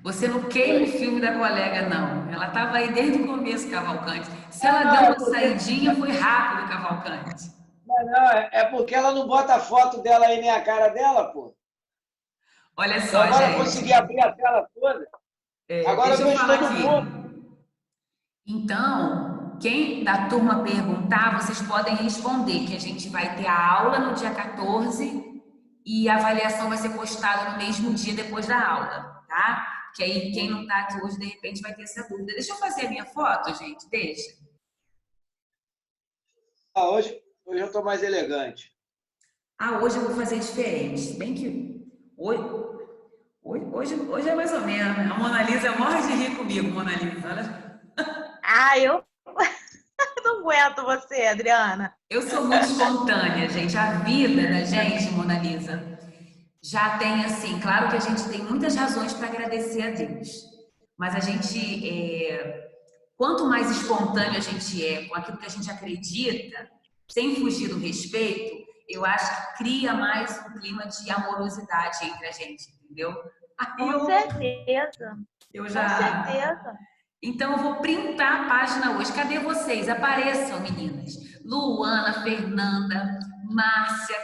C: você não queima o filme da colega, não. Ela estava aí desde o começo, Cavalcante. Se ela deu uma saidinha, foi rápido, Cavalcante.
D: Não, é porque ela não bota a foto dela aí nem a cara dela, pô.
C: Olha só,
D: agora
C: gente.
D: Eu consegui abrir a tela toda. Agora eu vejo todo mundo.
C: Então, quem da turma perguntar, vocês podem responder, que a gente vai ter a aula no dia 14 e a avaliação vai ser postada no mesmo dia depois da aula, tá? Que aí quem não tá aqui hoje, de repente, vai ter essa dúvida. Deixa eu fazer a minha foto, gente, deixa.
D: Hoje eu tô mais elegante.
C: Hoje eu vou fazer diferente. Se bem que Hoje é mais ou menos. A Mona Lisa morre de rir comigo, Mona Lisa. Olha.
F: Ah, eu não aguento você, Adriana.
C: Eu sou muito espontânea, gente. A vida da gente, Mona Lisa, já tem assim, claro que a gente tem muitas razões para agradecer a Deus. Mas a gente, quanto mais espontâneo a gente é com aquilo que a gente acredita, sem fugir do respeito, eu acho que cria mais um clima de amorosidade entre a gente, entendeu?
F: Com certeza.
C: Eu já...
F: Com certeza.
C: Então, eu vou printar a página hoje. Cadê vocês? Apareçam, meninas. Luana, Fernanda, Márcia,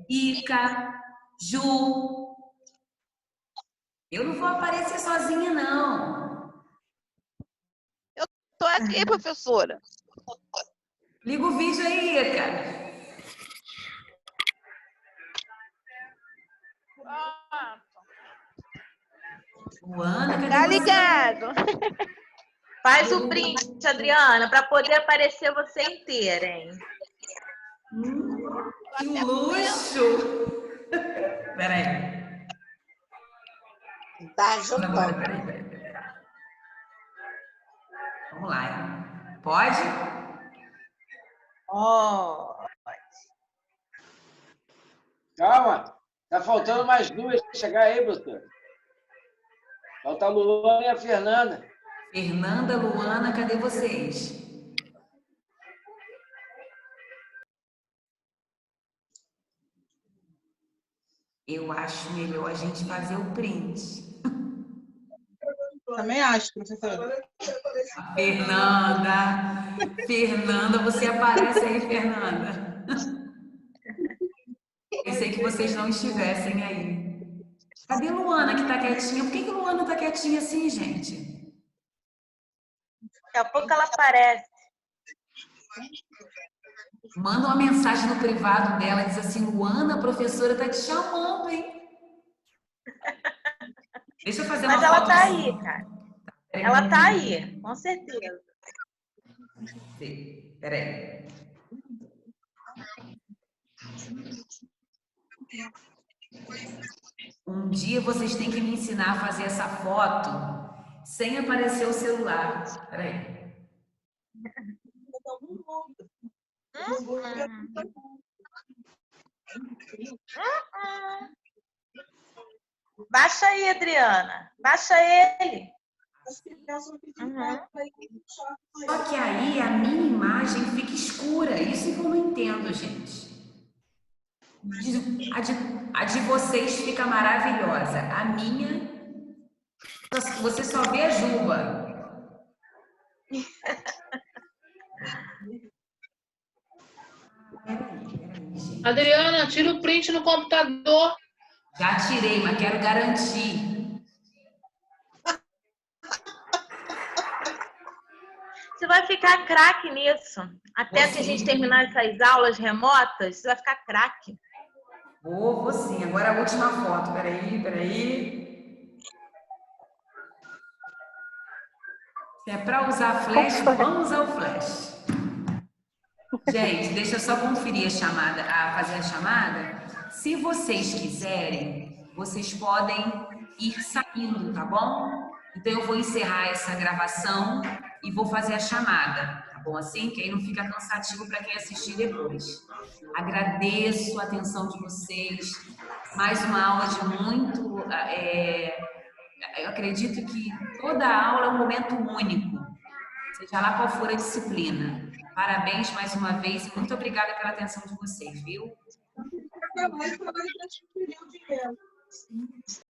C: Ica, Ju. Eu não vou aparecer sozinha, não.
L: Eu tô aqui, professora.
C: Liga o vídeo aí, Ica. Luana, cadê
L: Tá
C: você?
L: ligado.
F: Faz o print, Adriana, para poder aparecer você inteira, hein?
C: Que luxo! Peraí.
J: Tá ajudando.
C: Peraí. Vamos lá. Hein? Pode?
D: Calma, tá faltando mais duas para chegar aí, professor. Falta a Luana e a Fernanda.
C: Fernanda, Luana, cadê vocês? Eu acho melhor a gente fazer o print.
M: Também acho, professora.
C: Fernanda, você aparece aí, Fernanda. Pensei que vocês não estivessem aí. Cadê a Luana que tá quietinha? Por que a Luana tá quietinha assim, gente?
F: Daqui a pouco ela aparece.
C: Manda uma mensagem no privado dela, diz assim, Luana, a professora tá te chamando, hein? Deixa eu fazer uma
F: Mas ela
C: foto
F: tá
C: assim.
F: aí, cara. Ela tá aí, com certeza.
C: Peraí. Um dia vocês têm que me ensinar a fazer essa foto sem aparecer o celular. Peraí.
F: Baixa aí, Adriana. Baixa ele.
C: Só que aí a minha imagem fica escura. Isso que eu não entendo, gente. A de vocês fica maravilhosa. A minha, você só vê a juba. Peraí,
G: Adriana, tira o print no computador.
C: Já tirei, mas quero garantir.
F: Você vai ficar craque nisso. Até que a gente terminar essas aulas remotas, você vai ficar craque.
C: Vou sim. Agora a última foto. Peraí. Se é para usar flash, vamos usar o flash. Gente, deixa eu só conferir fazer a chamada. Se vocês quiserem, vocês podem ir saindo, tá bom? Então eu vou encerrar essa gravação e vou fazer a chamada, tá bom? Assim, que aí não fica cansativo para quem assistir depois. Agradeço a atenção de vocês. Mais uma aula de muito... eu acredito que toda aula é um momento único, seja lá qual for a disciplina. Parabéns mais uma vez e muito obrigada pela atenção de vocês, viu?